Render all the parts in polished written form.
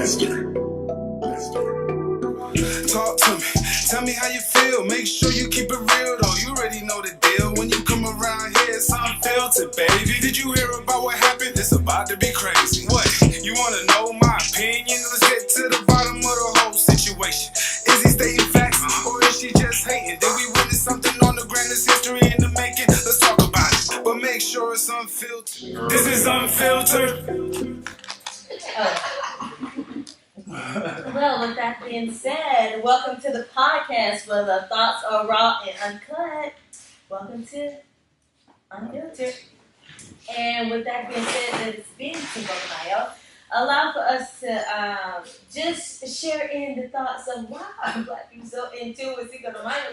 Let's get it. Talk to me, tell me how you feel. Make sure you keep it real though. You already know the deal. When you come around here, it's unfiltered, baby. Did you hear about what happened? It's about to be crazy. What? You wanna know my opinion? Let's get to the bottom of the whole situation. Is he stating facts or is she just hating? Did we witness something on the grandest history in the making? Let's talk about it, but make sure it's unfiltered. This is Unfiltered. Well, with that being said, welcome to the podcast where the thoughts are raw and uncut. Welcome to Unfiltered. And with that being said, that it's been Tibonayo, allow for us to just share in the thoughts of why are Black people so into it,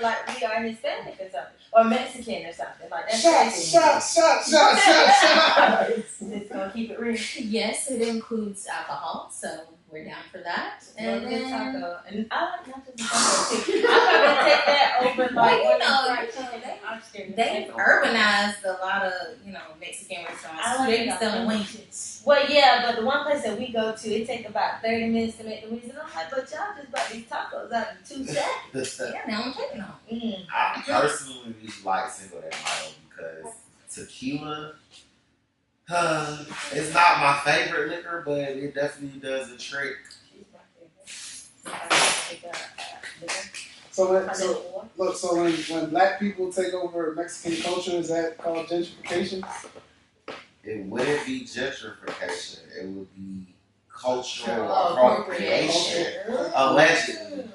like we are Hispanic or something, or Mexican or something like that. Shut. Just gonna keep it real. Yes, it includes alcohol, so we're down for that. And then taco. And I like nachos and taco too. I'm gonna take that over they've urbanized a lot of, Mexican restaurants. I like They're selling wings. Well, yeah, but the one place that we go to, it takes about 30 minutes to make the wings. And I'm like, but y'all just bought these tacos out in 2 seconds. Yeah, now I'm taking them. I personally like Cinco de Mayo because tequila, it's not my favorite liquor, but it definitely does a trick. So when Black people take over Mexican culture, is that called gentrification? It wouldn't be gentrification. It would be cultural appropriation. Allegedly.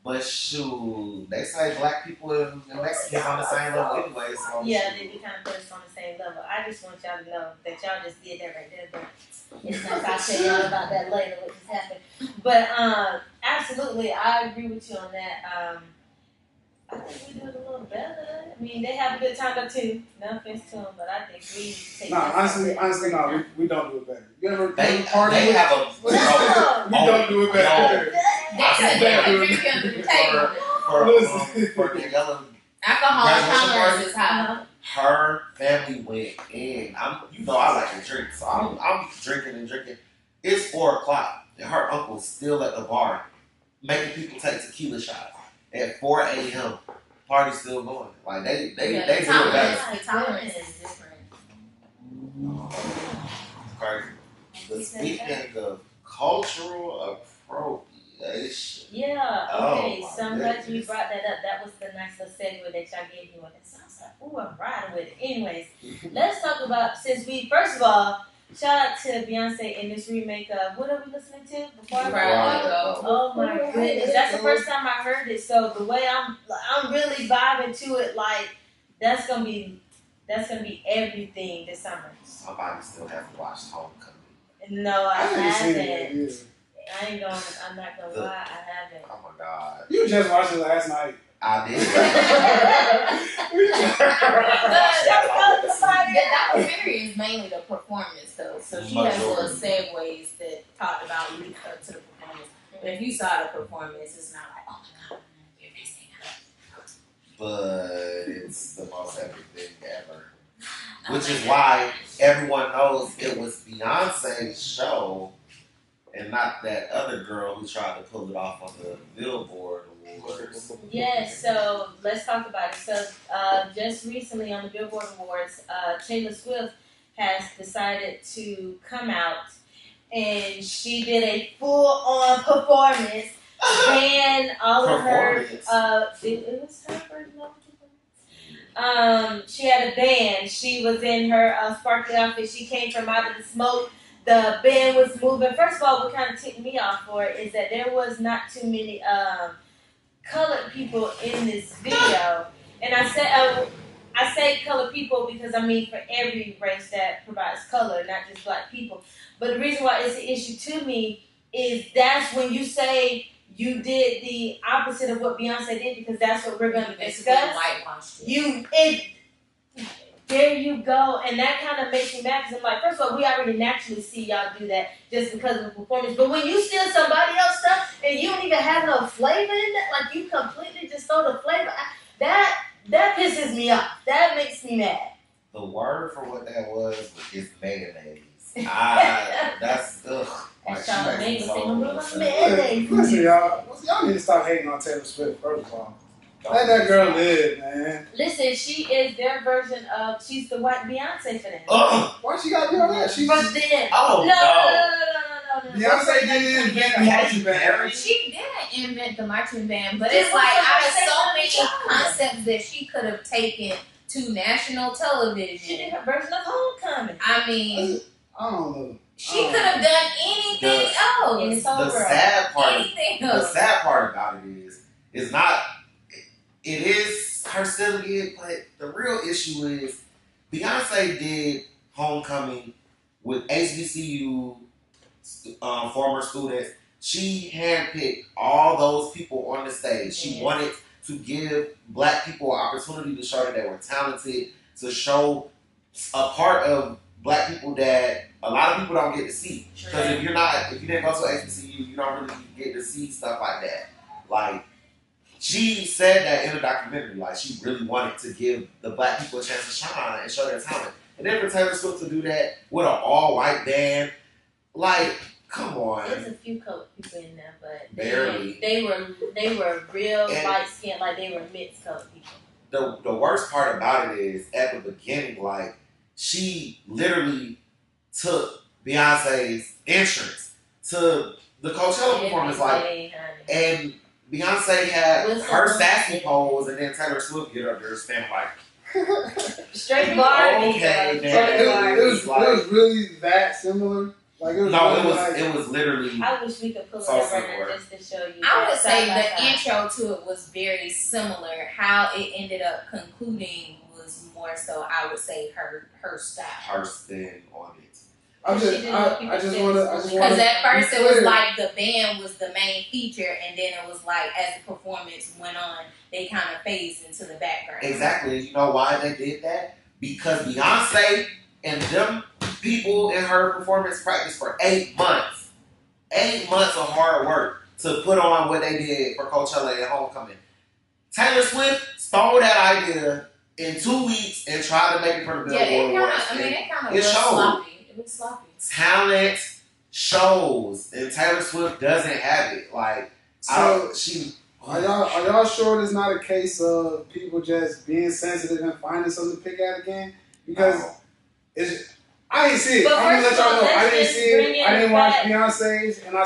But shoot, they say Black people and Mexicans on the same level anyway. So yeah, they kind of put us on the same level. I just want y'all to know that y'all just did that right there. But it's nice. I'll tell y'all about that later, what just happened. But absolutely, I agree with you on that. I think we do it a little better. I mean, they have a good time though too. No offense to them, but I think we take. No, honestly, no, we don't do it better. You ever they party? They have a. We don't do it better. Drink under the table. For the yellow. Alcohol tolerance is high. Her family went in. I like to drink, so I'm drinking and drinking. It's 4:00, and her uncle's still at the bar making people take tequila shots at 4 a.m. Party's still going. Like they do it better. The tolerance is different. Crazy. But speaking of cultural appropriation. Yeah, okay, so I'm glad you goodness. brought that up. That was the nice little segue that y'all gave me. It sounds like, ooh, I'm riding with it. Anyways, let's talk about, first of all, shout out to Beyonce in this remake of, what are we listening to? Before I Go? Oh my goodness, that's the first time I heard it. So the way I'm really vibing to it, like, that's gonna be everything this summer. Somebody still haven't watched Homecoming. No, I haven't. It, I'm not gonna lie, I haven't. Oh my God. You just watched it last night. I did. The documentary is mainly the performance, though. So she has little segues that talk about leading up to the performance. But if you saw the performance, it's not like, oh my God, you're missing out. But it's the most epic thing ever. Which is why everyone knows it was Beyonce's show and not that other girl who tried to pull it off on the Billboard Awards. Yes, so let's talk about it. So just recently on the Billboard Awards, Taylor Swift has decided to come out and she did a full-on performance. And all of her, it was her version of performance. She had a band. She was in her sparkly outfit. She came from out of the smoke. The band was moving. First of all, what kind of ticked me off for it is that there was not too many colored people in this video. And I say colored people because I mean for every race that provides color, not just Black people. But the reason why it's an issue to me is that's when you say you did the opposite of what Beyonce did, because that's what we're going to discuss. There you go. And that kind of makes me mad because I'm like, first of all, we already naturally see y'all do that just because of the performance. But when you steal somebody else's stuff and you don't even have no flavor in it, like you completely just throw the flavor, that pisses me off. That makes me mad. The word for what that was is mayonnaise. That's ugh. And Like, she Charlamagne makes was me singing so Bruno Mayonnaise. Listen, y'all need to stop hating on Taylor Swift, first of all. Let that girl live, man. Listen, she is their version of, she's the white Beyonce for them. Why she gotta be on that? She's But then, Oh, no. Beyonce didn't invent the marching band. She didn't invent the marching band, but Then it's what's like the out of first so thing many on the concepts that she could have taken to national she television. did her version of Homecoming. I mean, I don't know. she could have done anything In this else. whole The world. sad part, Anything the else. sad part about it is not. It is her still good, but the real issue is Beyonce did Homecoming with HBCU former students. She handpicked all those people on the stage. She wanted to give black people an opportunity to show that they were talented, to show a part of black people that a lot of people don't get to see. Because if you didn't go to HBCU, you don't really get to see stuff like that. Like, she said that in a documentary, like, she really wanted to give the black people a chance to shine and show their talent. And then for Taylor Swift to do that with an all-white band, like, come on. There's a few colored people in there, but Barely. they were real light skinned, like they were mixed colored people. The worst part about it is, at the beginning, like, she literally took Beyonce's entrance to the Coachella performance, like, and Beyonce had her sassy pose, and then Taylor Swift get up there standing like straight Barbie. Okay, It was really that similar. Like, it was it was literally. I wish we could pull it So up right similar. now just to show you. I would say side by the side. intro to it was very similar. How it ended up concluding was more so, I would say, her style. Her spin on it. I just want to. Because at first it was like the band was the main feature, and then it was like as the performance went on, they kind of phased into the background. Exactly. You know why they did that? Because Beyonce and them people in her performance practiced for 8 months. 8 months of hard work to put on what they did for Coachella and Homecoming. Taylor Swift stole that idea in 2 weeks and tried to make it for the Billboard Awards. It kind of it was showed. sloppy. It was sloppy. Talent shows, and Taylor Swift doesn't have it. Like, Are y'all sure it's not a case of people just being sensitive and finding something to pick at again? Because I didn't see it. But I'm gonna let first of y'all all, know. I let's didn't just see it. bring in I didn't the watch fact- Beyonce's, and I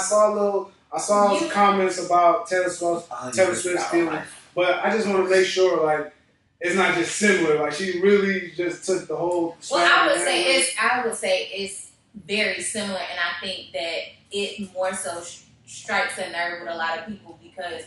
saw some comments about Taylor Swift stealing. But I just want to make sure, like, it's not just similar. Like, she really just took the whole. Well, I would say it's very similar, and I think that it more so strikes a nerve with a lot of people because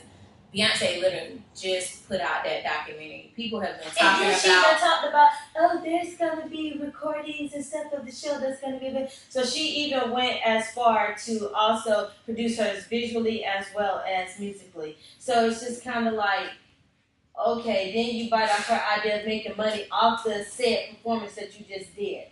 Beyonce literally just put out that documentary. People have been talking And then she about. even talked about, there's gonna be recordings and stuff of the show that's gonna be available. So she even went as far to also produce hers visually as well as musically. So it's just kind of like, okay, then you bite off her idea of making money off the set performance that you just did.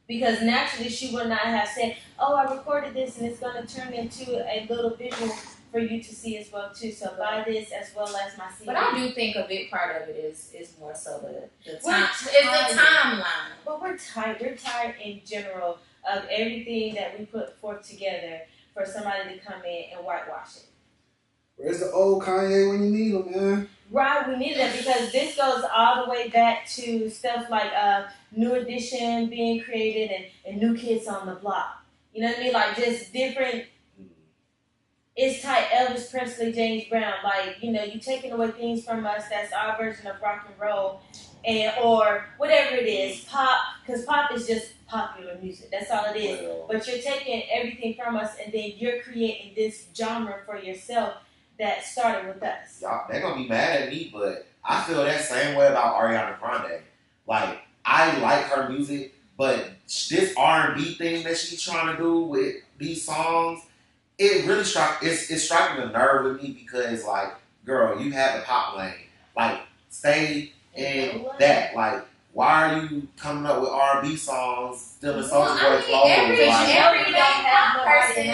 Because naturally she would not have said, I recorded this and it's going to turn into a little visual for you to see as well too. So buy this as well as my CD. But I do think a big part of it is more so the We're time. It's the timeline. But we're tired. We're tired in general of everything that we put forth together for somebody to come in and whitewash it. Where's the old Kanye when you need him, man? Right, we need that because this goes all the way back to stuff like New Edition being created and New Kids on the Block. You know what I mean? Like just different. It's tight. Elvis Presley, James Brown. Like, you know, you taking away things from us. That's our version of rock and roll, or whatever it is, pop. Because pop is just popular music. That's all it is. But you're taking everything from us, and then you're creating this genre for yourself that started with us. Y'all, they're gonna be mad at me, but I feel that same way about Ariana Grande. Like, I like her music, but this R&B thing that she's trying to do with these songs, it really it's striking a nerve with me because, like, girl, you have the pop lane. Like, stay in that. Like, why are you coming up with R&B songs, stealing Soulja Boy clothes? Every main pop person,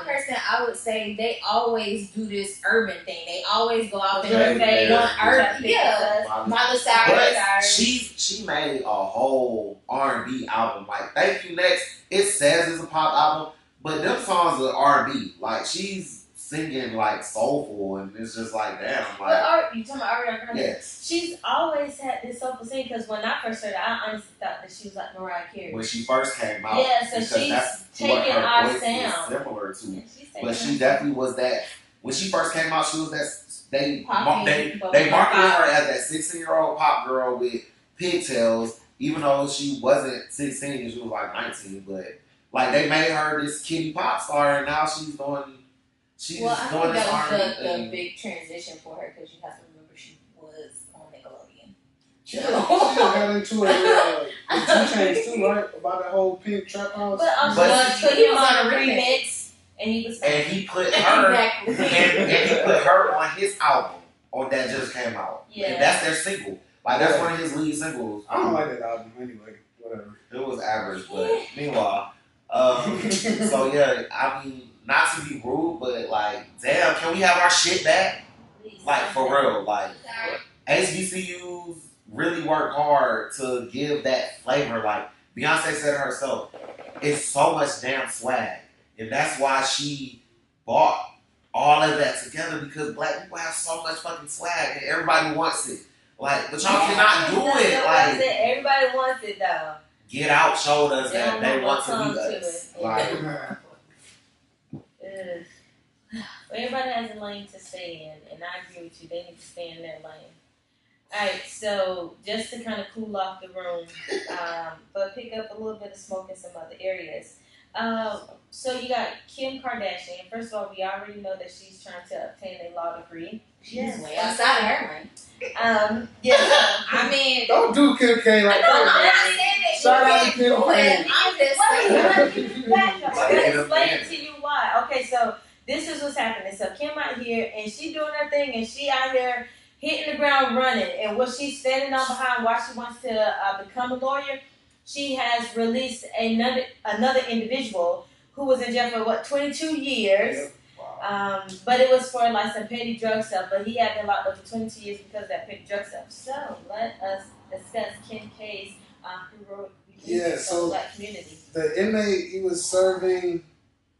person, I would say, they always do this urban thing. They always go out Yeah, and yeah. doing urban. Yeah, Miley Cyrus. But she made a whole R&B album. Like, Thank You Next, it says it's a pop album, But them songs are R&B. Like, she's singing, like, soulful, and it's just like, damn. Like, you talking about Ariana Grande? Yes. She's always had this soulful singing, because when I first heard her, I honestly thought that she was like Mariah Carey. When she first came out. Yeah, so she's taking our sound. Similar to. Yeah, but she definitely was that. When she first came out, she was that. They marketed her as that 16-year-old pop girl with pigtails, even though she wasn't 16 and she was like 19. But like they made her this kitty pop star, and now she's doing. Well, I think that was the big transition for her, because you have to remember she was on Nickelodeon. She got into it with 2 Chainz too, right? About that whole pink trap house. But he was on a remix. And he put her and he put her on his album that just came out. Yeah. And that's their single. Like that's one of his lead singles. I don't like that album anyway. Whatever. It was average, but meanwhile, so yeah, I mean, not to be rude, but like, damn, can we have our shit back? Like for real, like HBCUs really work hard to give that flavor. Like Beyonce said it herself, it's so much damn swag. And that's why she bought all of that together, because black people have so much fucking swag and everybody wants it. Like, but y'all cannot do it. Like, everybody wants it though. Get Out showed us that they want to be us. Like, everybody has a lane to stay in, and I agree with you. They need to stay in their lane. Alright, so just to kind of cool off the room, but pick up a little bit of smoke in some other areas. So you got Kim Kardashian. First of all, we already know that she's trying to obtain a law degree. She's way outside of her lane. Yeah. I mean, don't do Kim K like that. Shout out to Kim K. I'm gonna explain it to you why. Okay, so this is what's happening. So Kim out here, and she doing her thing, and she out here hitting the ground running. And what she's standing on behind, why she wants to become a lawyer. She has released another individual who was in jail for 22 years. Yep. wow. But it was for like some petty drug stuff. But he had been locked up for 22 years because of that petty drug stuff. So let us discuss Kim K's heroic So the black community. The inmate, he was serving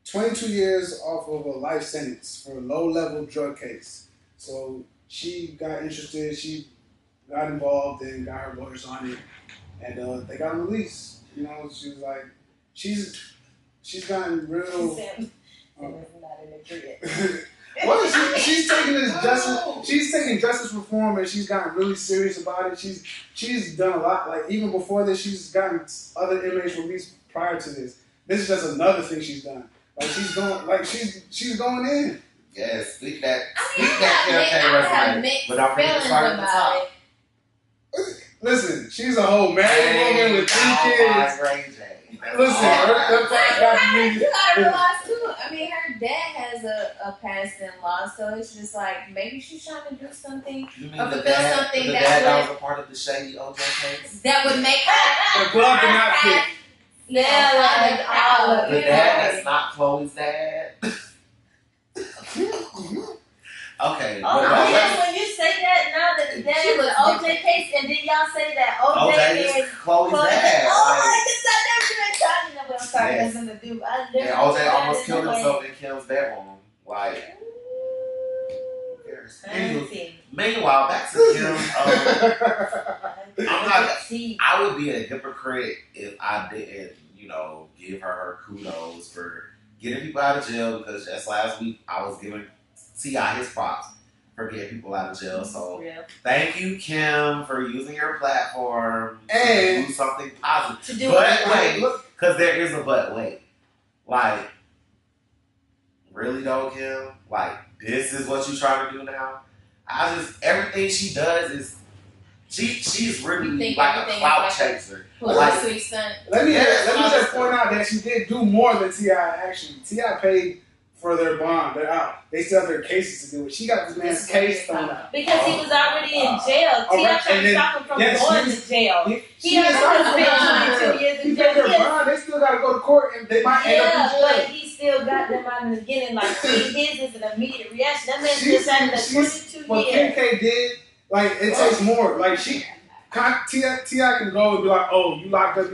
22 years off of a life sentence for a low-level drug case. So she got interested. She got involved and got her lawyers on it. And they got released. You know, she was like, she's gotten real. Sam was not in agreement. Well, she's taking this justice. She's taking justice reform, and she's gotten really serious about it. She's done a lot. Like even before this, she's gotten other inmates released prior to this. This is just another thing she's done. Like she's going, she's going in. Yeah, speak that resume. But I'm pretty start at the top. Listen, she's a whole married woman with 3 kids. Listen, her got you gotta realize too. I mean, her dad has a past in law, so it's just like maybe she's trying to do something or fulfill something that was a part of the shady OJ case. That would make her. The glove did not fit. The dad that's not Chloe's dad. Okay. When you say that now that the dad was OJ case, and then y'all say that OJ is Chloe's dad. I never know what I'm sorry. Yes. Nothing to do. And OJ almost killed himself in Kim's bedroom. Like, who cares? Anyway, meanwhile, back to Kim. I would be a hypocrite if I didn't, give her kudos for getting people out of jail, because just last week I was giving T.I. his props for getting people out of jail. So thank you, Kim, for using your platform to do something positive. But wait, because there is a but wait. Like, really though, Kim? Like, this is what you trying to do now? Everything she does is she's really like a clout chaser. Let me just point out that she did do more than T.I. actually. T.I. paid for their bond. They're out. They still have their cases to do. She got this man's case thrown out. Because he was already in jail. T.I. tried to stop him from going to jail. He has been 22 years in jail. They still got to go to court, and they might end up in jail. But he still got them out in the beginning. Like, his is an immediate reaction. That man's just having 22 years. What Kim K did, like, it takes more. Like, T.I. can go and be like, oh, you locked up,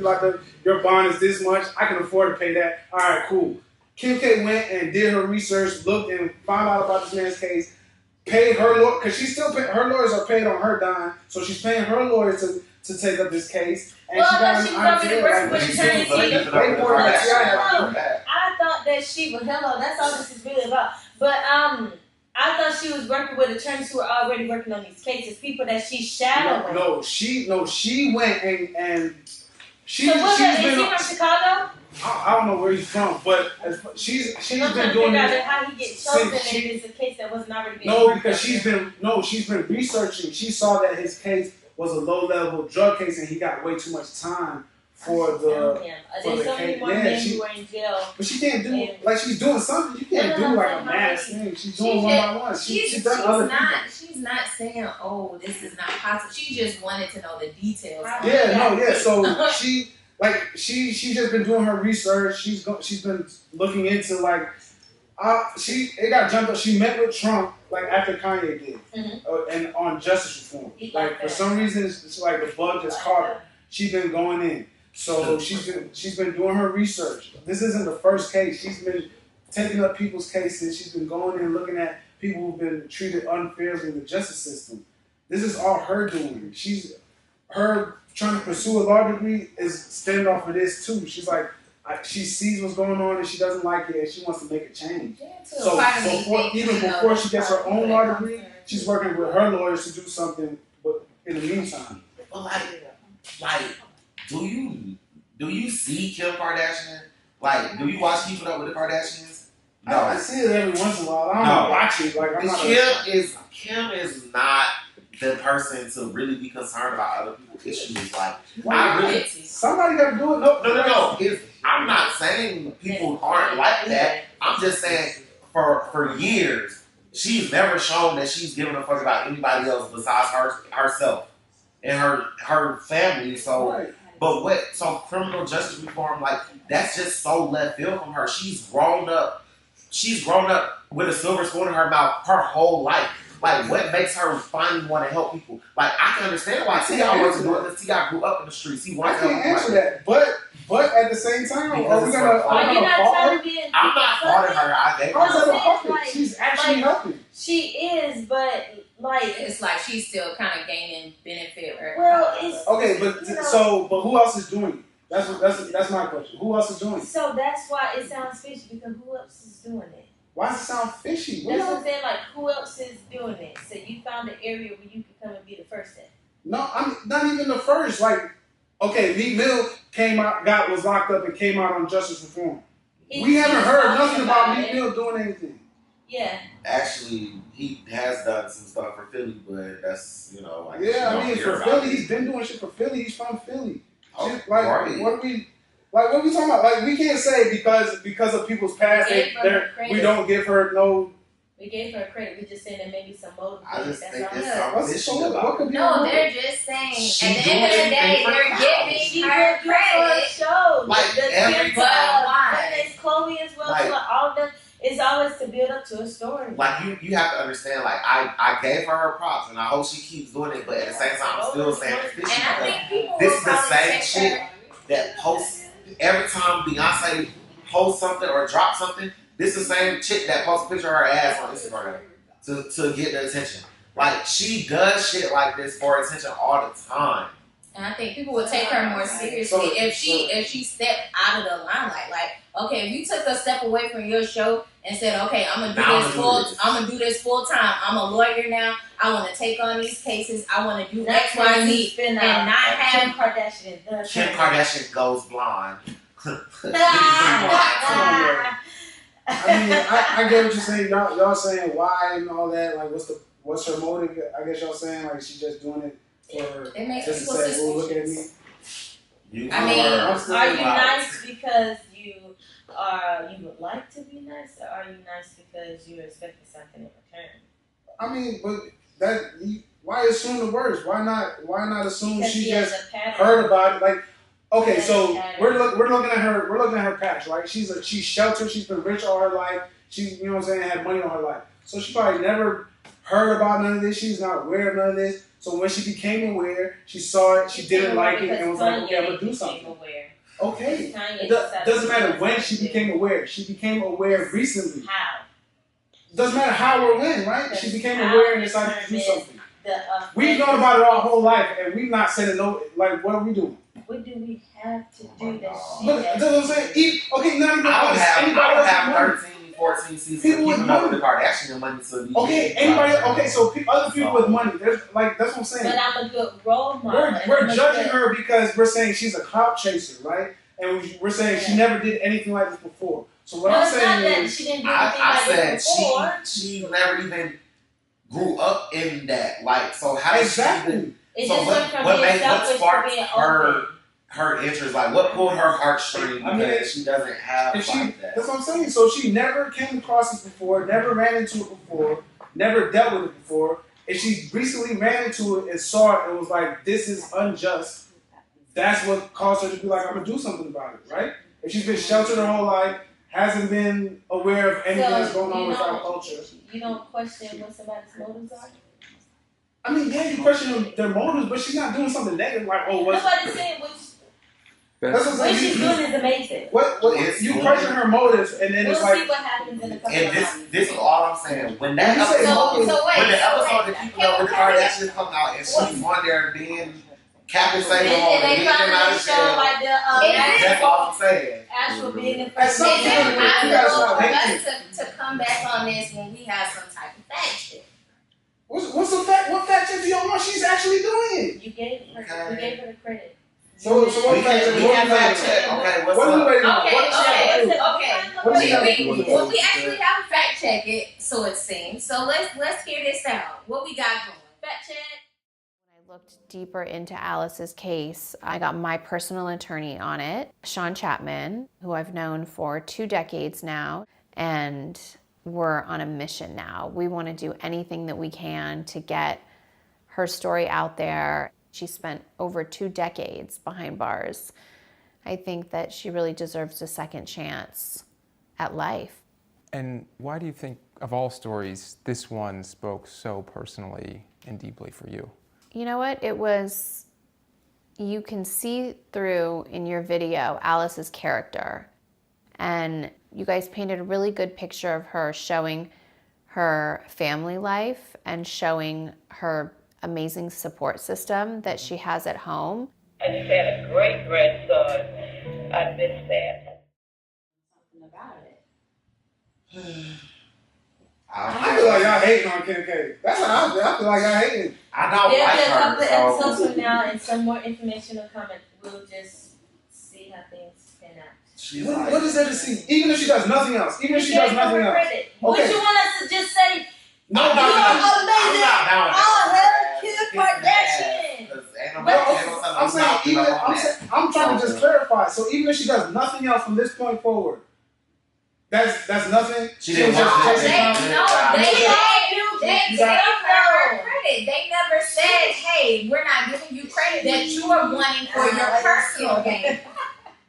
your bond is this much, I can afford to pay that. All right, cool. Kim K went and did her research, looked and found out about this man's case, paid her lawyer, because she's still her lawyers are paid on her dime, so she's paying her lawyers to take up this case. And well, she got she was already working with attorney fees. I thought that she was, hello, that's all this is really about. But I thought she was working with attorneys who were already working on these cases, people that she's shadowing. No, she went and she's so is been. Is he from Chicago? I don't know where he's from, but she's been doing it. This. How he get chosen and it's a case that wasn't already being No, because she's been researching. She saw that his case was a low level drug case, and he got way too much time for the. There's so many more men who are in jail. But she can't do like she's doing something. You can't do like a mass thing. She's doing one by one. She's done other things. She's not saying, "Oh, this is not possible." She just wanted to know the details. So she's just been doing her research. She's been looking into like it got jumped up. She met with Trump like after Kanye did, and on justice reform. Like for some reason, it's like the bug just caught her. She's been going in. So she's been doing her research. This isn't the first case. She's been taking up people's cases. She's been going in looking at people who've been treated unfairly in the justice system. This is all her doing. Her trying to pursue a law degree is stemmed off of this too. She's like, she sees what's going on and she doesn't like it and she wants to make a change. So before she gets her own law degree, she's working with her lawyers to do something. But in the meantime, do you see Kim Kardashian? Like, do you watch Keeping Up with the Kardashians? No, I see it every once in a while. I don't watch it. Like, I'm not. Kim is not the person to really be concerned about other people's issues. Like, somebody got to do it. No. I'm not saying people aren't like that. I'm just saying for years she's never shown that she's given a fuck about anybody else besides herself and her family. So, so criminal justice reform, like that's just so left field from her. She's grown up with a silver spoon in her mouth her whole life. Like, what makes her finally want to help people? Like, I can understand why T.I. wants to do it because T.I. grew up in the streets. He wants to help people. I can't answer that, but at the same time, are we gonna? I'm not faulting her. I gave her. She's actually helping. She is, but like it's like she's still kind of gaining benefit. Well, it's okay, but who else is doing it? That's my question. Who else is doing it? So that's why it sounds fishy because who else is doing it? Why does it sound fishy? That's what I'm saying. Like, who else is doing it? So you found an area where you could come and be the first step. No, I'm not even the first. Like, okay, Meek Mill was locked up and came out on justice reform. We haven't heard nothing about Meek Mill doing anything. Yeah. Actually, he has done some stuff for Philly, but that's for Philly, he's been doing shit for Philly. He's from Philly. Oh, what are we talking about? Like, we can't say because of people's past, we don't give her no. We gave her credit. We just saying that maybe some motive. I just think it's they're just saying at the end of the day, they're giving her credit. Show like every time. Whether it's Chloe as well, like all of them. It's always to build up to a story. Like you have to understand. Like I gave her props, and I hope she keeps doing it. But at the same time, I'm still saying it's fishy because this is the same shit that posts every time Beyonce posts something or drops something. This is the same chick that posts a picture of her ass on Instagram to get the attention. Like she does shit like this for attention all the time. And I think people would take her more seriously if she stepped out of the limelight. Like, okay, if you took a step away from your show and said, okay, I'm gonna do this full time. I'm a lawyer now. I want to take on these cases. I want to do X, Y, Z, and not have Kim Kardashian. Kim Kardashian goes blonde. I mean, I get what you're saying. Y'all saying why and all that. Like, what's her motive? I guess y'all saying like she's just doing it for it makes just to people say, "Well, look at me." Are you nice because you would like to be nice, or are you nice because you're expecting something in return? I mean, but why assume the worst? Why not assume because she just heard about it? Like, okay, so we're looking at her past, right? She's sheltered. She's been rich all her life. She, you know what I'm saying, had money all her life. So she probably never heard about none of this. She's not aware of none of this. So when she became aware, she saw it. She didn't like it and was like, okay, I'm gonna do something. Okay. Kanye It decided doesn't to matter do when what she he became did. aware. She became aware recently. How? Doesn't matter how or when, right? She became aware and decided to do something. We've known about it our whole life, and we've not said it. No, like, what are we doing? What do we have to do that she But has that's what I'm saying. Okay, not even I would have, anybody I would else have with money. 13, 14 seasons People of with keeping up with money. the Kardashian money to be. Okay, anybody. Okay, so other people with money. There's like that's what I'm saying. But I'm a good role model. We're judging her because we're saying she's a clout chaser, right? And we're saying she never did anything like this before. So what I'm saying is, she didn't do anything I like said this before. she never even grew up in that. Like, so how does she even? It So just went from what being made what selfish to sparked being her open. her interest? Like, what pulled her heartstring? Because she doesn't have if like that. that's what I'm saying. So she never came across this before, never ran into it before, never dealt with it before. If she recently ran into it and saw it and was like, "This is unjust," that's what caused her to be like, "I'm gonna do something about it," right? If she's been sheltered her whole life, hasn't been aware of anything that's going on with our culture. You don't question what somebody's motives are? I mean, yeah, you question their motives, but she's not doing something negative like, "Oh, what's..." Nobody's saying what she's doing is amazing. What you question her motives, and then We'll it's like, see what happens in a couple And of months. this is all I'm saying. When that You say episode, so when the episode that Keeping Up with the Kardashians come out, and she's on there being Captain Save All And and they getting them out finally of show jail. like That's all I'm saying. actual being in At some Is point, it you gotta possible stop for hating. us to come back on this when we have some type of fact check? What's the fact? What fact check do you want? She's actually doing it. You gave her, we gave her the credit. So what fact check? We have fact check. Okay, what's What are we up? waiting on? Okay, What she gotta do? What she gotta do? Well, we actually have a fact check it, so it seems. So let's hear this out. What we got going? Fact check. When I looked deeper into Alice's case, I got my personal attorney on it, Sean Chapman, who I've known for 2 decades now, and we're on a mission now. We want to do anything that we can to get her story out there. She spent over 2 decades behind bars. I think that she really deserves a second chance at life. And why do you think, of all stories, this one spoke so personally and deeply for you? You know what? It was, you can see through in your video Alice's character. And you guys painted a really good picture of her, showing her family life and showing her amazing support system that she has at home. I just had a great grandson. I miss that. Something about it. I feel like y'all hating on Kim K. That's how I feel. I feel like y'all hating. I don't There'll like be a couple of her. episodes from now, and some more information will come, and we'll just see how things pan out. She's What, like, what is there to see? Even if she does nothing else. Even if she does nothing else. Credit. What Okay. you want us to just say? No, I'm not amazing. down with Oh, that. Kim Kiss Kardashian. the ass, 'cause ain't But nobody- ain't no telling I'm me saying, nothing even, about that. I'm trying to just clarify. So even if she does nothing else from this point forward, that's nothing. She didn't was want just to chasing do power. They You gave got- her credit. They never said, hey, we're not giving you credit that you are wanting for your personal gain.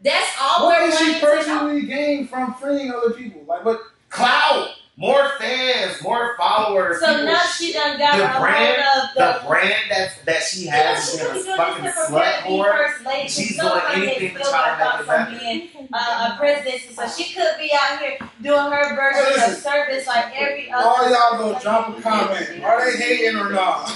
That's all What we're did she wanting to know. personally gain from freeing other people? Like what? Clout, more fans, more followers. So people now she done got the a brand- hold of the brand that she has she been could be a doing fucking this to slut prepare to be for. first lady. She's No doing one anything makes to feel try to like make about it from better. being a presidency. So she could be out here doing her version Listen. of service like every other. All y'all go drop a comment. Are they hating or not?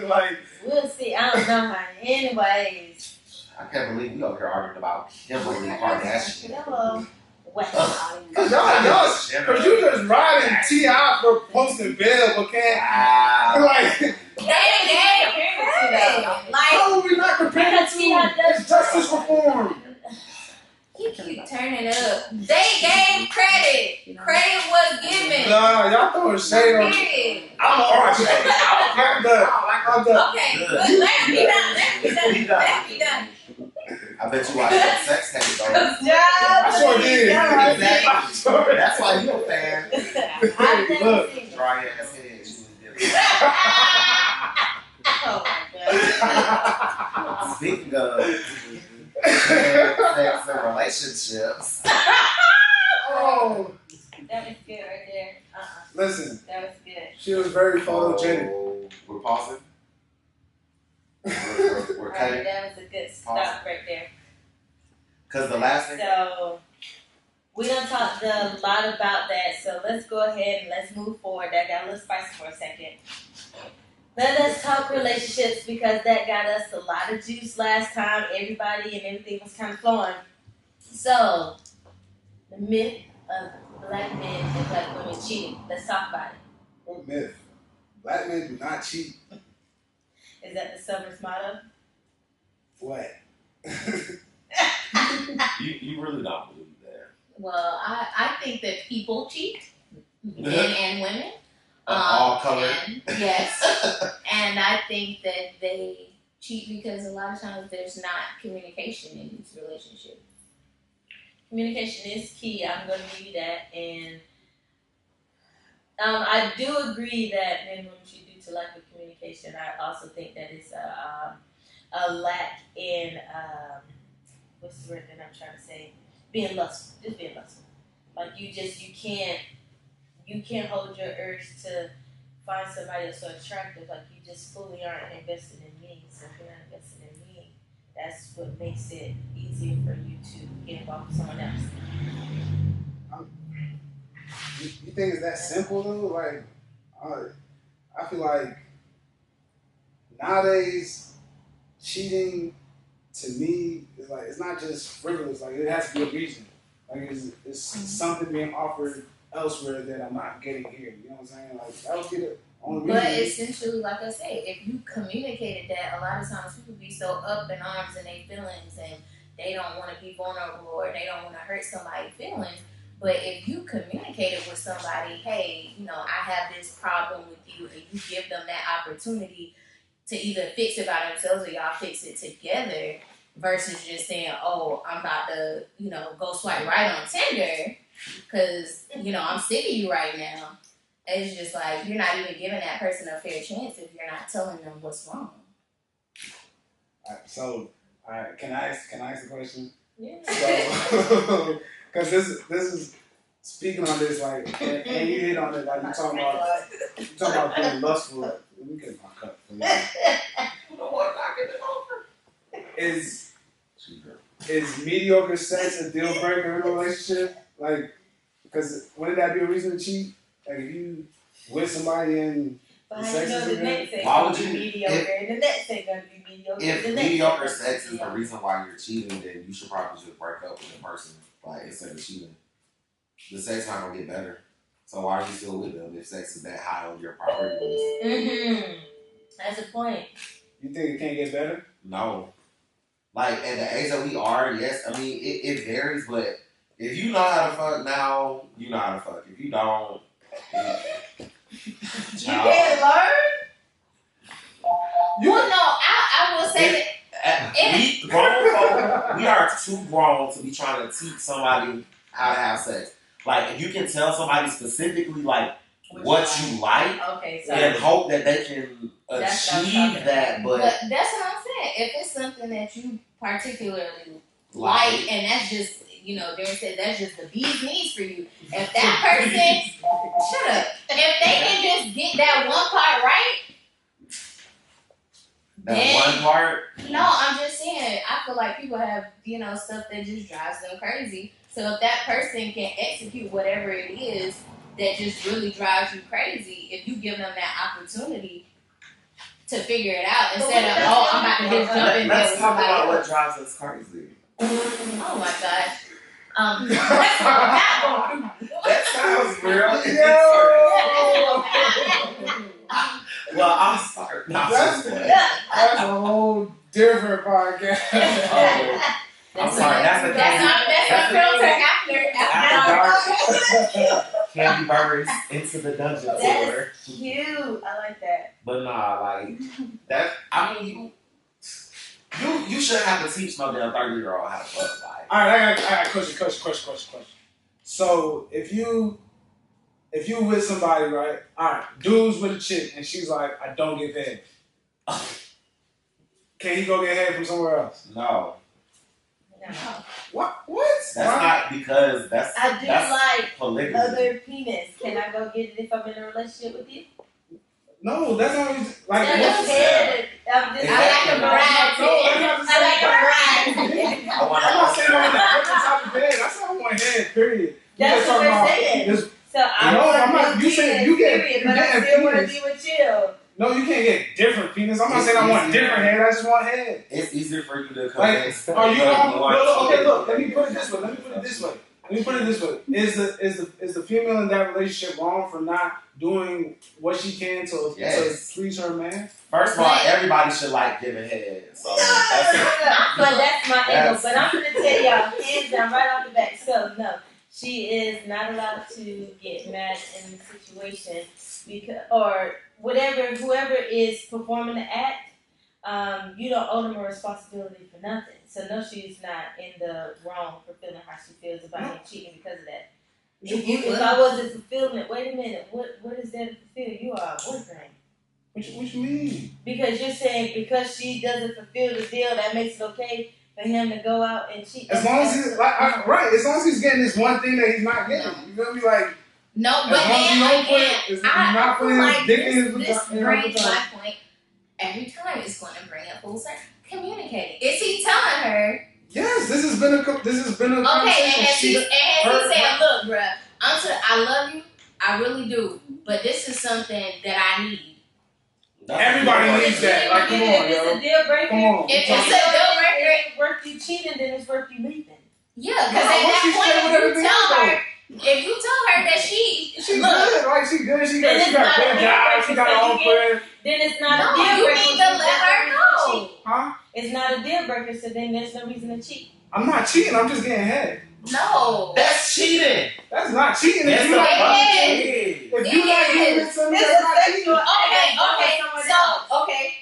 Like, We'll see. I don't know, honey. Anyways. I can't believe we over here arguing about Kimberly Kardashian. Hello. cause cause you just riding T.I. for posting bail, but can't. Wow. Like, They gave credit. Like, how are we not comparing Because T.I. to? does It's justice reform. you keep turning up. They gave credit. Credit was given. Nah, y'all throwing shade on. Period. I'm alright. I'm done. I'm done. Okay, good. Let me done. Let me done. Let me done. I bet you watched that sex tape though. I sure did. Exactly. I sure did. That's why you a fan. I've never Look. seen it. Dry ass head. Oh my god. Speaking of sex and relationships. Oh, That was good right there. listen, That was good. she was very photogenic. Oh, we're pausing. We're Alright, cutting. that was a good stop right there. Because the last thing. So we done talked a lot about that. So let's go ahead and let's move forward. That got a little spicy for a second. Let us talk relationships because that got us a lot of juice last time. Everybody and everything was kind of flowing. So the myth of black men and black women cheating. Let's talk about it. What myth? Black men do not cheat. Is that the summer's motto? What? You really don't believe that. Well, I think that people cheat, men and women. All color. Yes. And I think that they cheat because a lot of times there's not communication in these relationships. Communication is key. I'm going to give you that. And I do agree that men and women cheat due to lack of communication. I also think that it's a lack in, what's the word that I'm trying to say? Being lustful. Just being lustful. Like you can't hold your urge to find somebody that's so attractive. Like you just fully aren't invested in me. So if you're not invested in me, that's what makes it easier for you to get involved with someone else. You think it's that simple though? Like, I feel like nowadays cheating to me is like it's not just frivolous. Like it has to be a reason. Like it's something being offered elsewhere that I'm not getting here. You know what I'm saying? Like that would be the only reason. But essentially, like I say, if you communicated that, a lot of times people be so up in arms in their feelings and they don't want to be vulnerable or they don't want to hurt somebody's feelings. But if you communicated with somebody, hey, I have this problem with you, and you give them that opportunity to either fix it by themselves or y'all fix it together versus just saying, oh, I'm about to, go swipe right on Tinder because, I'm sick of you right now. It's just like you're not even giving that person a fair chance if you're not telling them what's wrong. All right, can I ask the question? Yeah. So, because this is speaking on this, like, and you hit on it, like you talking about being lustful. Like, let me get my cup. Is mediocre sex a deal breaker in a relationship? Like, because wouldn't that be a reason to cheat? Like, if you with somebody and But the I sex know is the good, next thing Why gonna would be you- mediocre, and the next thing gonna be mediocre. If the next mediocre thing sex gonna is be the reason why you're cheating, then you should probably just break up with the person, like instead of cheating. The sex not gonna get better. So why are you still with them if sex is that high on your priority list? Mm-hmm. That's a point. you think it can't get better? No. Like at the age that we are, yes. I mean it varies, but if you know how to fuck now, you know how to fuck. If you don't, You can't learn. Well, no, I will say that. we grown folk, we are too grown to be trying to teach somebody how to have sex. Like if you can tell somebody specifically like what you like Okay, so and hope that they can That's what I'm achieve talking that, But but that's what I'm saying. If it's something that you particularly like, and that's just, they said that's just the bee's knees for you. If that person, shut up. If they can just get that one part right, that then, one part. no, I'm just saying, I feel like people have, stuff that just drives them crazy. So if that person can execute whatever it is that just really drives you crazy, if you give them that opportunity to figure it out instead of, I'm about to just jump in there Let's with talk somebody about what else. drives us crazy. Oh my gosh. That sounds real. Well, I'm sorry. No, That's a whole different podcast. I'm sorry. That's a That's filter after. Candy birds into the dungeon floor. that's cute. I like that. But nah, like that. I mean, you shouldn't have to teach no damn 30-year-old how to fuck. Like, All right, I got a question. So if you with somebody, right? All right, dude's with a chick, and she's like, I don't get head. Can he go get head from somewhere else? no, No. What? that's not because that's I do that's like polygamy. other penis. Can I go get it if I'm in a relationship with you? No, that's not like. That's head. a variety. I'm not saying I want a different type of bed. That's not one head, period. That's what we're saying. So I No, want I'm not. no You said you penis, get. period, You but I get still want to penis. be with you. No, you can't get different penis. I'm not saying I want different head. I just want head. It's easier for you to come Like, in. are you? Okay, look. Let me put it this way. Is the female in that relationship wrong for not doing what she can to please her man? First of all, everybody should like giving head. So But that's my angle. But I'm gonna tell y'all, hands down, right off the bat. So no, she is not allowed to get mad in the situation because, or whatever, whoever is performing the act, you don't owe them a responsibility for nothing. So no, she's not in the wrong for feeling how she feels about him cheating because of that. If I wasn't fulfilling it, wait a minute, what is there to fulfill? You are a boyfriend. What you mean? Because you're saying because she doesn't fulfill the deal, that makes it okay for him to go out and cheat. As long as he's right, as long as he's getting this one thing that he's not getting, you feel me? Like no, but then again, I feel like this brings my point. Every time it's going to bring up full circle. Communicating. Is he telling her? Yes, this has been a conversation. Okay, and has he said, look, bruh, I love you, I really do, but this is something that I need. Everybody needs that. Like, come on, if it's a deal breaker, come on. If it's a deal breaker, it's worth you cheating, then it's worth you leaving. Yeah, because at that point, if you tell her that she's good, right? She good. She got a good job. She got her own friend. Then it's not a deal breaker. You need to let her know. Huh? It's not a deal breaker, so then there's no reason to cheat. I'm not cheating. I'm just getting head. No, that's cheating. That's not cheating. That's if you like giving something, that's not cheating.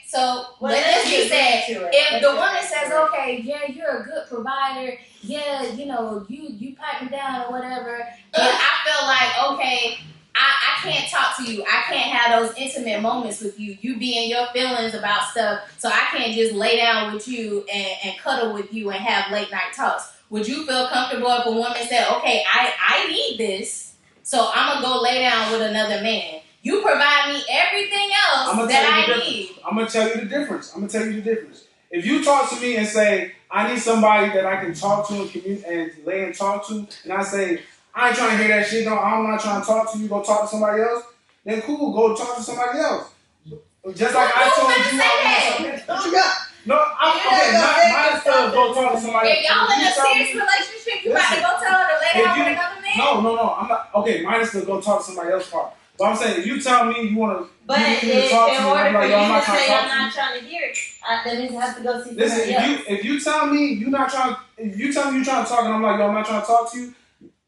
So let's just say if the woman says, okay, yeah, you're a good provider, yeah, you know, you pipe me down or whatever, but I feel like, okay, I can't talk to you. I can't have those intimate moments with you. You be in your feelings about stuff, so I can't just lay down with you and cuddle with you and have late night talks. Would you feel comfortable if a woman said, okay, I need this, so I'm going to go lay down with another man. You provide me everything else that I need. I'm going to tell you the difference. If you talk to me and say, I need somebody that I can talk to and lay and talk to, and I say, I ain't trying to hear that shit, I'm not trying to talk to you, go talk to somebody else, then cool, go talk to somebody else. Just like I told you. What you got? No, might as well go talk to somebody else. If y'all in a serious relationship, you got to go tell her to lay down with another man? No, I'm not. Okay, might as well go talk to somebody else part. But I'm saying, if you tell me you want to But talk to me, in order for you to say I'm to not trying to hear it, that means I have to go see Listen, somebody else. if you tell me you're trying to talk and I'm like, yo, I'm not trying to talk to you,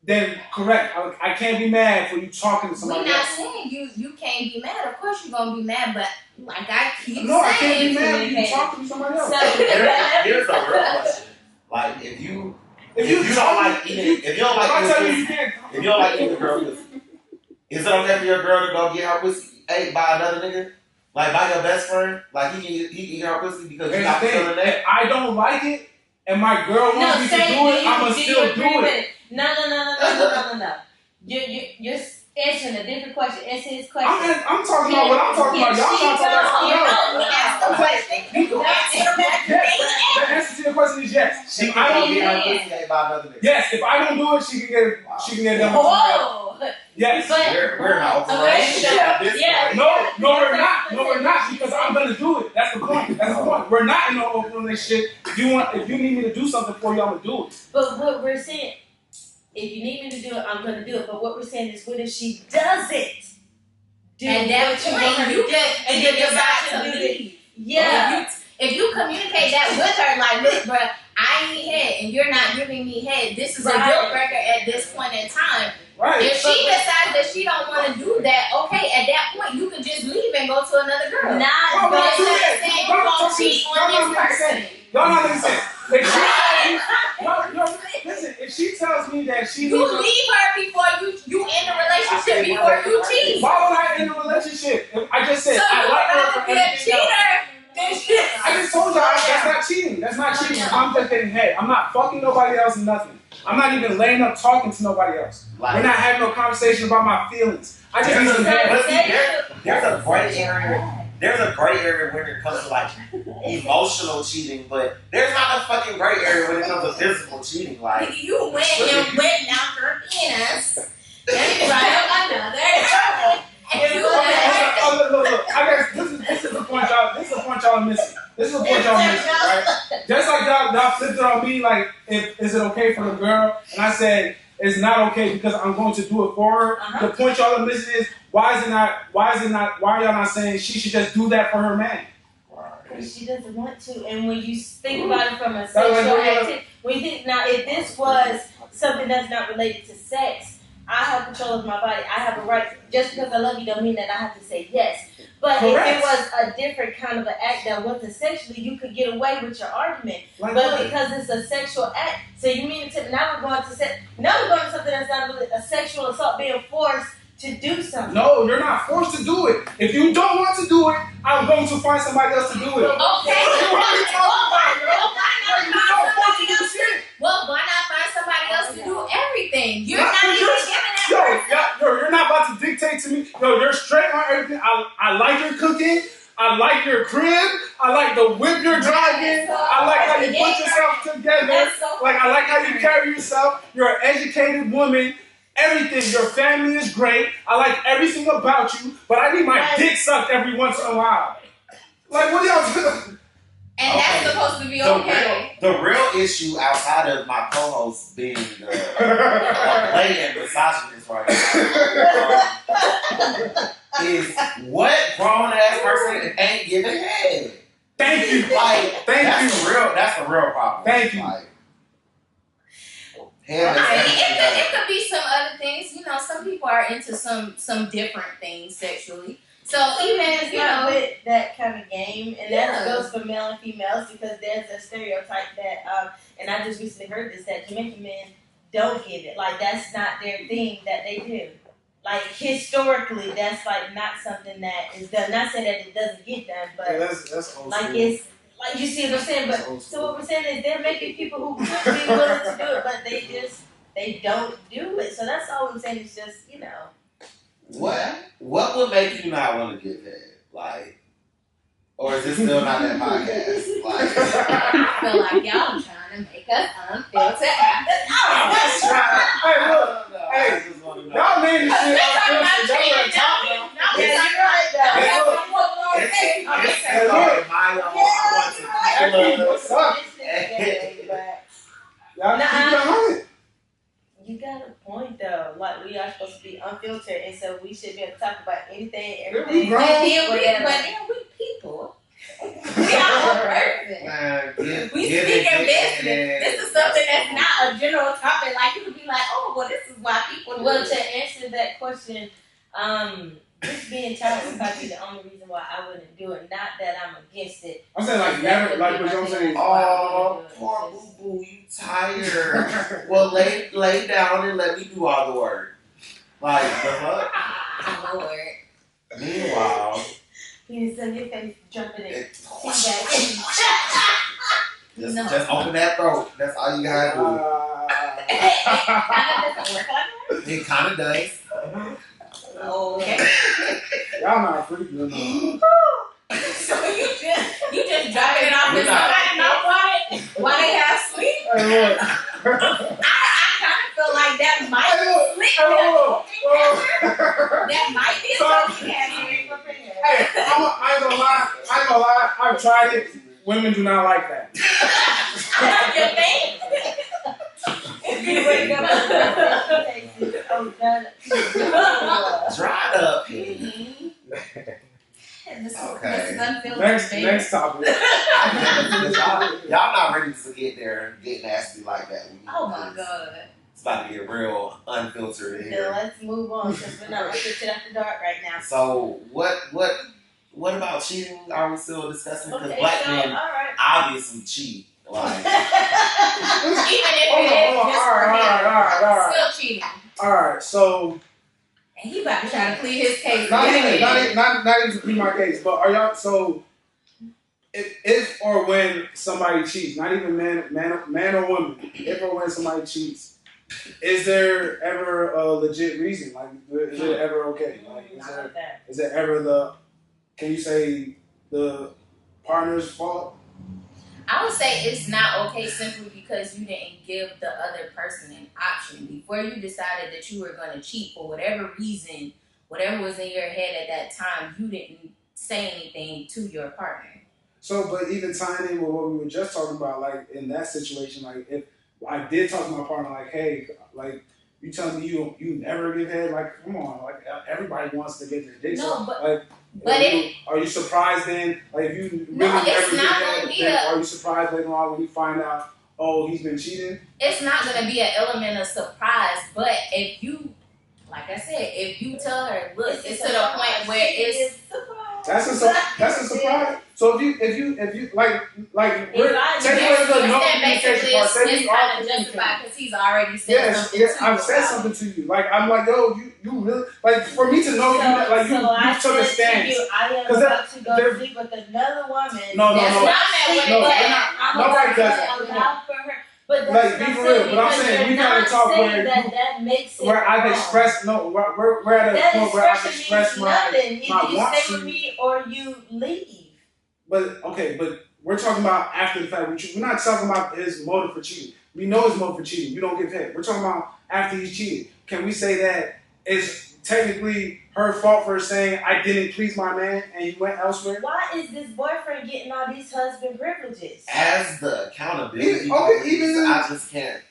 then correct. I can't be mad for you talking to somebody else. We're not saying you can't be mad. Of course you're going to be mad, but like I keep saying. No, I can't be mad when you talking to somebody else. Here's a real question. Like, if you don't like eating the girl pussy, is it okay for your girl to go get her pussy ate by another nigga? Like, by your best friend? Like, he can eat her pussy because you not feeling that? If I don't like it, and my girl wants me to do it, I'm going to still do it. No. You're answering a different question. Answer his question. I'm talking about what I'm talking about. Y'all not talking about something else. The answer to your question is yes. She can go get her pussy ate by another nigga. Yes, if I don't do it, she can get done with somebody else. Yes. We're not open relationship at this point. No, we're not because I'm gonna do it. That's the point. We're not in no open relationship. If you need me to do something for you, I'm gonna do it. But what we're saying, if you need me to do it, I'm gonna do it. But what we're saying is, what if she doesn't do and that's what you want her to do, and then decide to do it? Yeah. If you communicate that with her, like, look, bro, I need head, and you're not giving me head. This is a deal breaker at this point in time. Right. If she decides that she don't want to do that, okay, at that point you can just leave and go to another girl. Saying you gonna cheat on this person. Y'all not listening. If she tells me that she leave her before you end the relationship before you cheat. Why would I end the relationship? I just said I like her for everything else. I just told y'all that's not cheating. That's not cheating. I'm just getting head. I'm not fucking nobody else and nothing. I'm not even laying up talking to nobody else. We're not having no conversation about my feelings. I just need some head. There's a gray area. there's a gray area when it comes to like emotional cheating, but there's not a fucking gray area when it comes to physical cheating. Like you went and went down her penis and right up another. Look. I guess this is the point y'all. This is the point y'all missing. Right? Just like y'all flipped it on me. Like, is it okay for the girl? And I said it's not okay because I'm going to do it for her. The point y'all are missing is why are y'all not saying she should just do that for her man? Because she doesn't want to. And when you think about it from a sexual activity, when you think now, if this was something that's not related to sex, I have control of my body. I have a right. Just because I love you don't mean that I have to say yes. But Correct. if it was a different kind of an act that wasn't sexually, you could get away with your argument. Like but what? because it's a sexual act, so you mean to now we're going to something that's not really a sexual assault, being forced to do something. No, you're not forced to do it. If you don't want to do it, I'm going to find somebody else to do it. Okay. Well, why not find somebody else to do everything? You're not even giving that person. You're not about to dictate to me. Yo, you're straight on everything. I like your cooking. I like your crib. I like the whip you're driving. I like how you put yourself together. Like, I like how you carry yourself. You're an educated woman. Everything. Your family is great. I like everything about you. But I need my dick sucked every once in a while. Like, what y'all doing? And that's supposed to be okay. The real issue outside of my co-host being the blatant misogynist right now is what grown ass person ain't giving head. Thank you. Like, that's the real problem. Thank you. Like, it could be some other things. You know, some people are into some different things sexually. So even if, with that kind of game, and that goes for male and females because there's a stereotype that, and I just recently heard this, that Jamaican men don't give it. Like, that's not their thing that they do. Like, historically, that's like not something that is done. Not saying that it doesn't get done, but that's old like school. it's like you see what I'm saying. But so what we're saying is there may be people who could be willing to do it, but they don't do it. So that's all I'm saying. It's just What would make you not want to get paid? Like, or is it still not that podcast? Like, I feel like y'all trying to make us unfiltered after. let's try. Hey, look. Hey, Y'all made this shit unfiltered. Y'all better talk now. What's up? Y'all keep it 100. You got a point though. Like, we are supposed to be unfiltered, and so we should be able to talk about anything, everything. But then we people. We are one person. We speaking business. This is something that's not a general topic. Like, you could be like, oh, well, this is why people do Well, it. to answer that question, just being tired would probably be the only reason why I wouldn't do it. Not that I'm against it. I'm saying like never, like what I'm saying. Oh, poor boo boo, you tired. Well, lay down and let me do all the work. Like, the fuck? Lord. Meanwhile, He's in your face, jumping in. just open that throat. That's all you gotta do. It kind of does. Okay. Y'all not freaking no. So you just dropping it off and somebody know why they have sleep? Hey, look. I kind of feel like that might be sleep. That might be something you have to prepare. Hey, I ain't gonna lie. I've tried it. Women do not like that. You think? You wake up Dried up. Next topic. Y'all not ready to get there and get nasty like that. Oh my God. It's about to get real unfiltered in So here. let's move on because we're not unfiltered after dark right now. So what about cheating? Are we still discussing? Because black men all right. obviously cheat. Like, Even if it is just for him, still cheating. All right, so And he about to try to plead his case. not even to be my case, but are y'all so? If or when somebody cheats, not even man or woman, if or when somebody cheats, is there ever a legit reason? Like, is it ever okay? Like, is it ever the can you say the partner's fault? I would say it's not okay simply because you didn't give the other person an option. Before you decided that you were going to cheat for whatever reason, whatever was in your head at that time, you didn't say anything to your partner. So, but even tying in with what we were just talking about, like in that situation, like if I did talk to my partner, like, hey, like you telling me you never give head, like come on, like everybody wants to get their dick sucked. But are you surprised then? Like if you really No, never it's give not head, gonna be then a- are you surprised later on when you find out, oh, he's been cheating? it's not going to be an element of surprise. But if you, like I said, if you tell her, look, it's to the point where it's That's a surprise. So if you like we're I- take away the no then communication basically part. Say it's we are kind of communicating. justified because he's already said Yes, something yeah, to you I've said about something to you. Like I'm like, yo, you really like for me to know you like you took a stance. I am 'Cause about to go they're- sleep with another woman. No, That's no. not that way, No, but we're not. I'm Nobody about does to that. allow for her. But that's Like, what be I'm for saying, real, but I'm because saying you're we gotta not talk saying where that makes it where I've wrong. expressed we're at a That point where I've expression expressed means my nothing. my Either you want stay with to. me or you leave. But okay, but we're talking about after the fact. We're not talking about his motive for cheating. We know his motive for cheating. You don't get paid. We're talking about after he's cheated. Can we say that it's technically her fault for saying I didn't please my man and he went elsewhere? Why is this boyfriend getting all these husband privileges? As the accountability,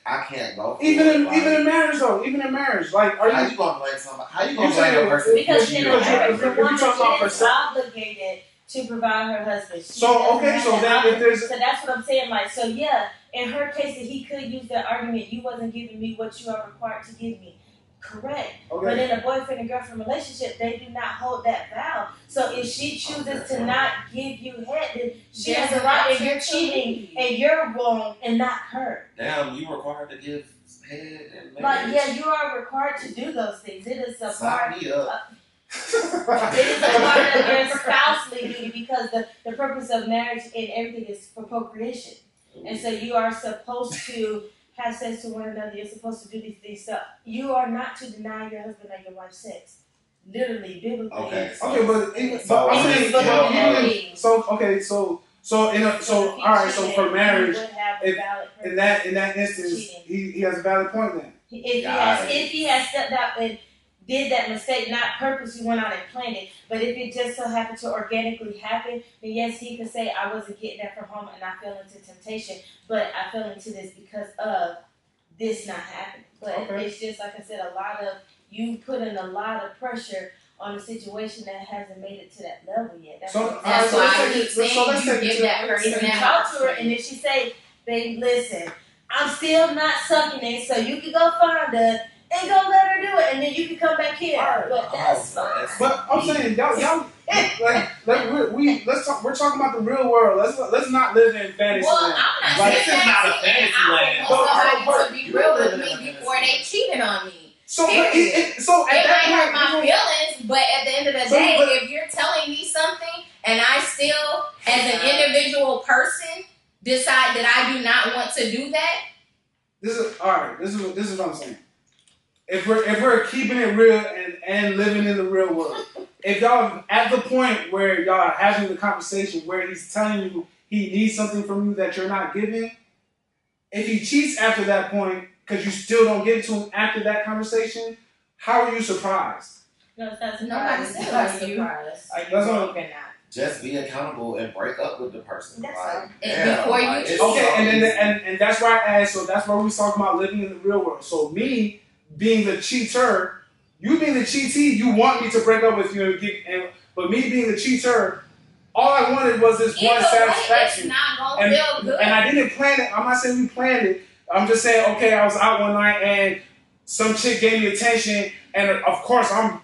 I can't go. Even in marriage though, even in marriage, like how you gonna blame somebody? How you gonna You blame saying a person? Because in a marriage, the if you're woman talking about is obligated to provide her husband. She So, doesn't okay, have so that then if option. there's- So that's what I'm saying. Like, so yeah, in her case, that he could use that argument. You wasn't giving me what you are required to give me. Correct. Okay. But in a boyfriend and girlfriend relationship, they do not hold that vow. So if she chooses to not give you head, then she has a right. If you're cheating and you're wrong and not her. Damn, you required to give head and marriage. Like, yeah, you are required to do those things. It is a part. Sign me up. It is a part of your spousely duty because the purpose of marriage and everything is for procreation. And so you are supposed to have sex with one another. You're supposed to do these things. So you are not to deny your husband or your wife sex. Literally, biblically. Okay. Okay, but So I'm saying, but even so okay, so all right, so for marriage, He would have a if- valid in purpose. that instance, Cheating. he has a valid point then. If he has stepped out and did that mistake, not purposely went out and planned it, but if it just so happened to organically happen, then yes, he could say, I wasn't getting that from home and I fell into temptation, but I fell into this because of this not happening. But Okay. it's just, like I said, you put in a lot of pressure on a situation that hasn't made it to that level yet. That's So, what I'm That's so saying. let's why I take keep it- so saying let's you take it give to- that person If you that talk to her option. and if she say, babe, listen, I'm still not sucking it, so you can go find her and go let her do it, and then you can come back here. But that's fine. But I'm saying y'all let's talk. We're talking about the real world. Let's not live in fantasy Well, land. I'm not Like, saying this is not a that. fantasy I land. would want But- somebody to be real with me before they cheated on me. So, Period. at It might that hurt point, my feelings, but at the end of the So, day, but- if you're telling me something and I still, as an individual person, decide that I do not want to do that, this is all right. This is what I'm saying. If we're keeping it real and living in the real world, if y'all at the point where y'all are having the conversation where he's telling you he needs something from you that you're not giving, if he cheats after that point because you still don't give it to him after that conversation, how are you surprised? No, it's not Nobody surprising. said It's not you. surprised. Are you That's wrong what- or not? Just be accountable and break up with the person. That's Like, all. And before you it's cheat. Okay, so and easy. then and that's why I asked. So that's why we was talking about living in the real world. So me being the cheater, you being the cheatee, you want me to break up with you but me being the cheater, all I wanted was this Either one way, satisfaction. it's not gonna feel good. And I didn't plan it. I'm not saying we planned it. I'm just saying, okay, I was out one night and some chick gave me attention, and of course I'm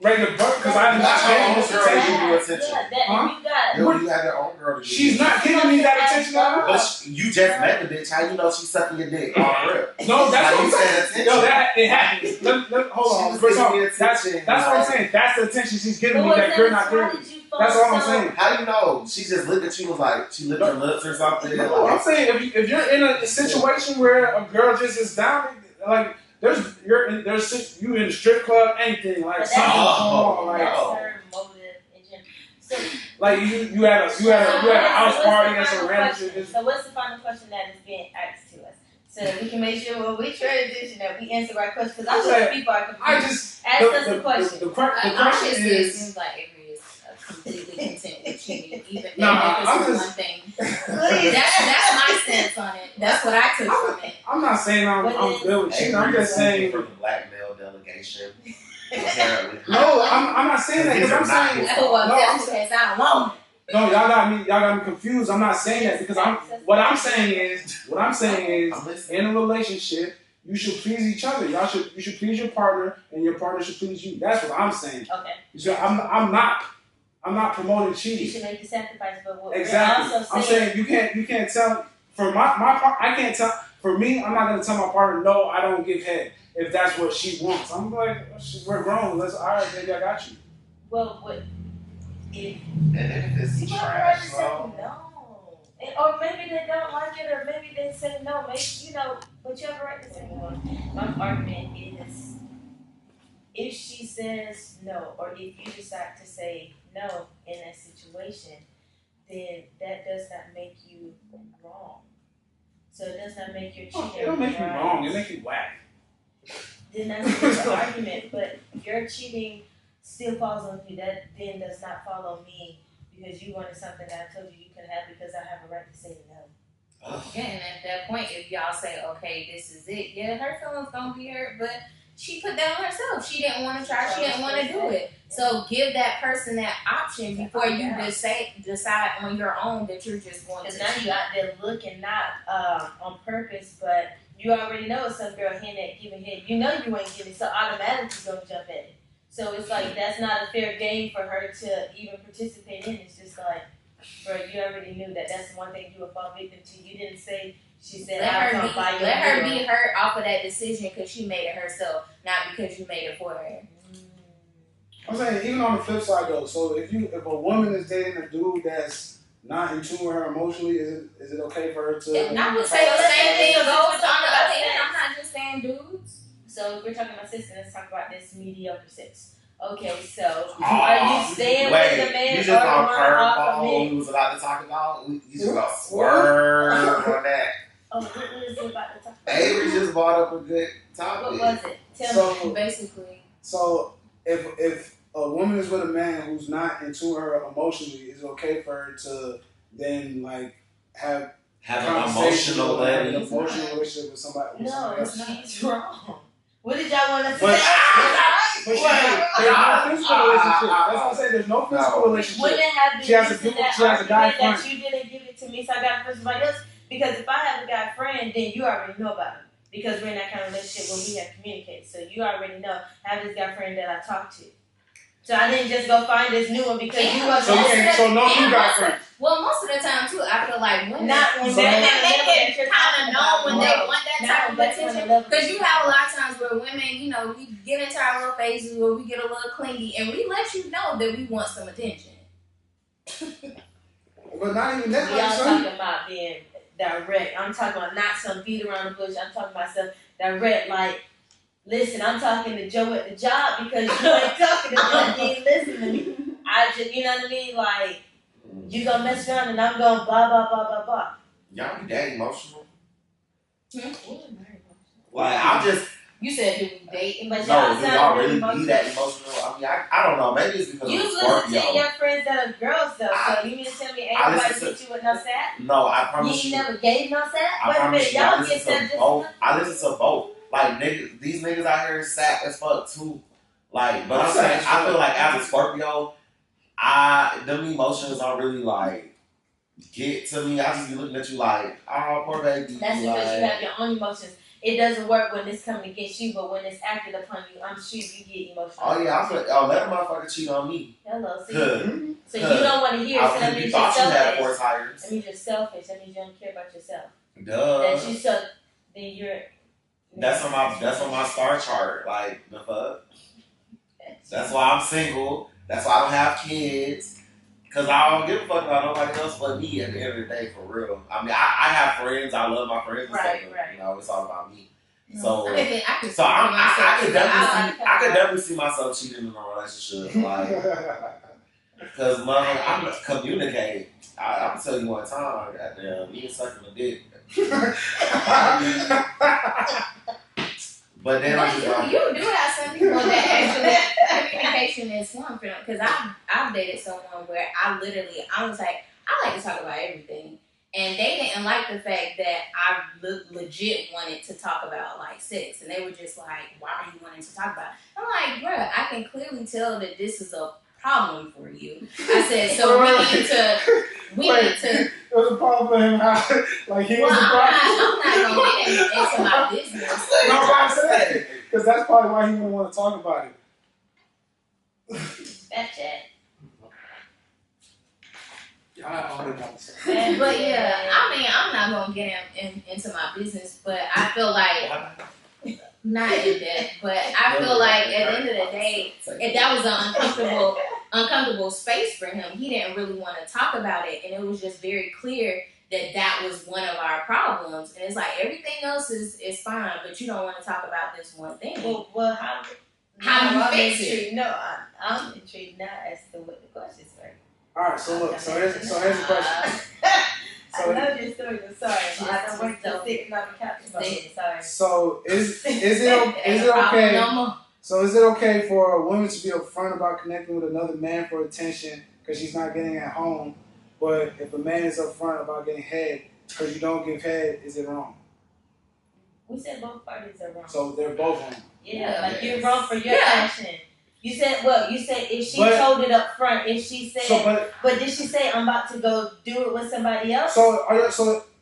ready to burn because I That's gave all this girl attention. give you attention. Yeah, that, Huh? you got. You had your own girl to give She's you not attention. giving me that attention at all. But you just met the bitch. How you know she's sucking your dick? All real. No, that's How what I'm you saying. said attention. Yo, it happens. Hold She on. was We're giving talking. me attention. That's what I'm saying. That's the attention she's giving me But that you're not why giving. did you fall That's all I'm so- saying. How do you know? She just looked at you, was like, she licked her lips or something. No, I'm Like, saying if you're in a situation where a girl just is down, like you in a strip club, anything like But something that's- going on, like no. That's her motive in general. Like you had a house party and some random shit. So what's the final question that is being asked to us? So that we can make sure when we transition that we answer our questions. Because I feel people are confused. Ask us a question. The question It is. seems like Avery is completely content with cheating, even Nah, if I'm it's just one thing. That's my stance on it. That's what I took from it. I'm not saying I'm good with cheating. I'm just saying from the black male delegation. Apparently. No, I'm not saying that because I'm saying I won't. no. Y'all got me confused. I'm not saying that because what I'm saying is in a relationship you should please each other. You should please your partner and your partner should please you. That's what I'm saying. Okay. So I'm not promoting cheating. You should make the sacrifice, but what exactly. we're also I'm saying you can't tell for my part. I can't tell for me. I'm not gonna tell my partner no. I don't give head if that's what she wants. I'm like we're grown. All right, baby, I got you. Well, what if and if it's trash, no, or maybe they don't like it, or maybe they say no. Maybe but you have a right to say no. My argument is if she says no, or if you decide to say no in that situation, then that does not make you wrong. So it does not make your cheating. It don't make you wrong. It makes you whack. Then that's the argument. But your cheating still falls on you. That then does not fall on me because you wanted something that I told you you couldn't have because I have a right to say no. Yeah, and at that point, if y'all say, okay, this is it, yeah, her feelings gonna be hurt, but she put that on herself. She didn't want to try. She didn't want to do it. So give that person that option before you decide on your own that you're just going to. Because now you out there looking not on purpose, but you already know it's some girl hand that giving head. You know you ain't giving, so automatically you're gonna jump at it. So it's like that's not a fair game for her to even participate in. It's just like, bro, you already knew that that's the one thing you would fall victim to. You didn't say. She said, let her be hurt off of that decision because she made it herself, not because you made it for her. I'm saying even on the flip side though, so if a woman is dating a dude that's not in tune with her emotionally, is it okay for her to? I would say the same thing goes on the other end. I'm not just saying dudes. So if we're talking about sex, let's talk about this mediocre sex. Okay, so are you staying with the man you or just you want to offer me? We was about to talk about. You just got swerve on that. Oh, what was it about to talk about? Avery just brought up a good topic. What was it? Tell me. Basically. So if a woman is with a man who's not into her emotionally, is it okay for her to then like have an emotional relationship with somebody? No, she's wrong. What did y'all want to say? But there's no physical relationship. That's what I'm saying. There's no physical relationship. Wouldn't have been she has a guy friend that you didn't give it to me, so I got it for somebody else. Because if I have a guy friend, then you already know about him. Because we're in that kind of relationship where we have communicated. So you already know I have this guy friend that I talk to. So I didn't just go find this new one because you wasn't. So no new guy friends. Well, most of the time too, I feel like women they get kind of know when they want that type of attention. Because you have a lot of times where women, we get into our little phases where we get a little clingy, and we let you know that we want some attention. But not even that. We all talking about being direct. I'm talking about not some beat around the bush. I'm talking about stuff direct. Like, listen, I'm talking to Joe at the job because you ain't talking to me. You ain't listening to me. I just, you know what I mean? Like, you gonna mess around and I'm going blah, blah, blah, blah, blah. Y'all be that emotional? Like, I'm just... You said do we date? But no, do y'all really be that emotional? I mean, I don't know. Maybe it's because you listen to your friends that are girls, though. So you mean to tell me ain't nobody hit you with no sap? No, I promise you. You never gave no sap? Wait a minute, y'all get that just I listen to both. Like, these niggas out here sap as fuck, too. Like, but I'm saying, I feel like as a Scorpio, them emotions don't really, like, get to me. I just be looking at you like, oh, poor baby. That's because you have your own emotions. It doesn't work when it's coming against you, but when it's acted upon you, I'm sure you get emotional. Oh, yeah, I feel like, let a motherfucker cheat on me. Hello, see? So you don't want to hear it, so that means you're selfish. That means you're selfish. That means you don't care about yourself. Duh. That you suck, then you're... That's on my star chart. Like, the fuck? That's why I'm single. That's why I don't have kids. Because I don't give a fuck about nobody else but me at the end of the day, for real. I mean, I have friends. I love my friends. Right. It's all about me. So, I could definitely see myself cheating in a relationship. Like, Because motherfucker, I'm not communicating. I'm telling you one time, goddamn, me and sucking a dick. But then I'm just like, you do have some people that actually communication is one for them. Because I've dated someone where I was like, I like to talk about everything. And they didn't like the fact that I legit wanted to talk about like sex. And they were just like, why are you wanting to talk about it? I'm like, bruh, I can clearly tell that this is a problem for you. I said, so we need to. It was a problem for him. Like he was a problem. I'm not gonna get into my business. No, what I'm saying, because that's probably why he wouldn't want to talk about it. That's it. But yeah, I mean, I'm not gonna get into my business, but I feel like not in depth, but I feel like at the end of the day, if that was an uncomfortable space for him, he didn't really want to talk about it, and it was just very clear that was one of our problems. And it's like everything else is fine, but you don't want to talk about this one thing. Well, how you fix it? No, I'm intrigued now as to what the questions were. All right, so look, so here's the question. I know your story, but sorry, I don't want to sit on the couch about it. Sorry. So is it okay? So is it okay for a woman to be upfront about connecting with another man for attention because she's not getting at home, but if a man is upfront about getting head because you don't give head, is it wrong? We said both parties are wrong. So they're both wrong. Yeah, like you're wrong for your action. You said if she told it up front, if she said, but did she say I'm about to go do it with somebody else?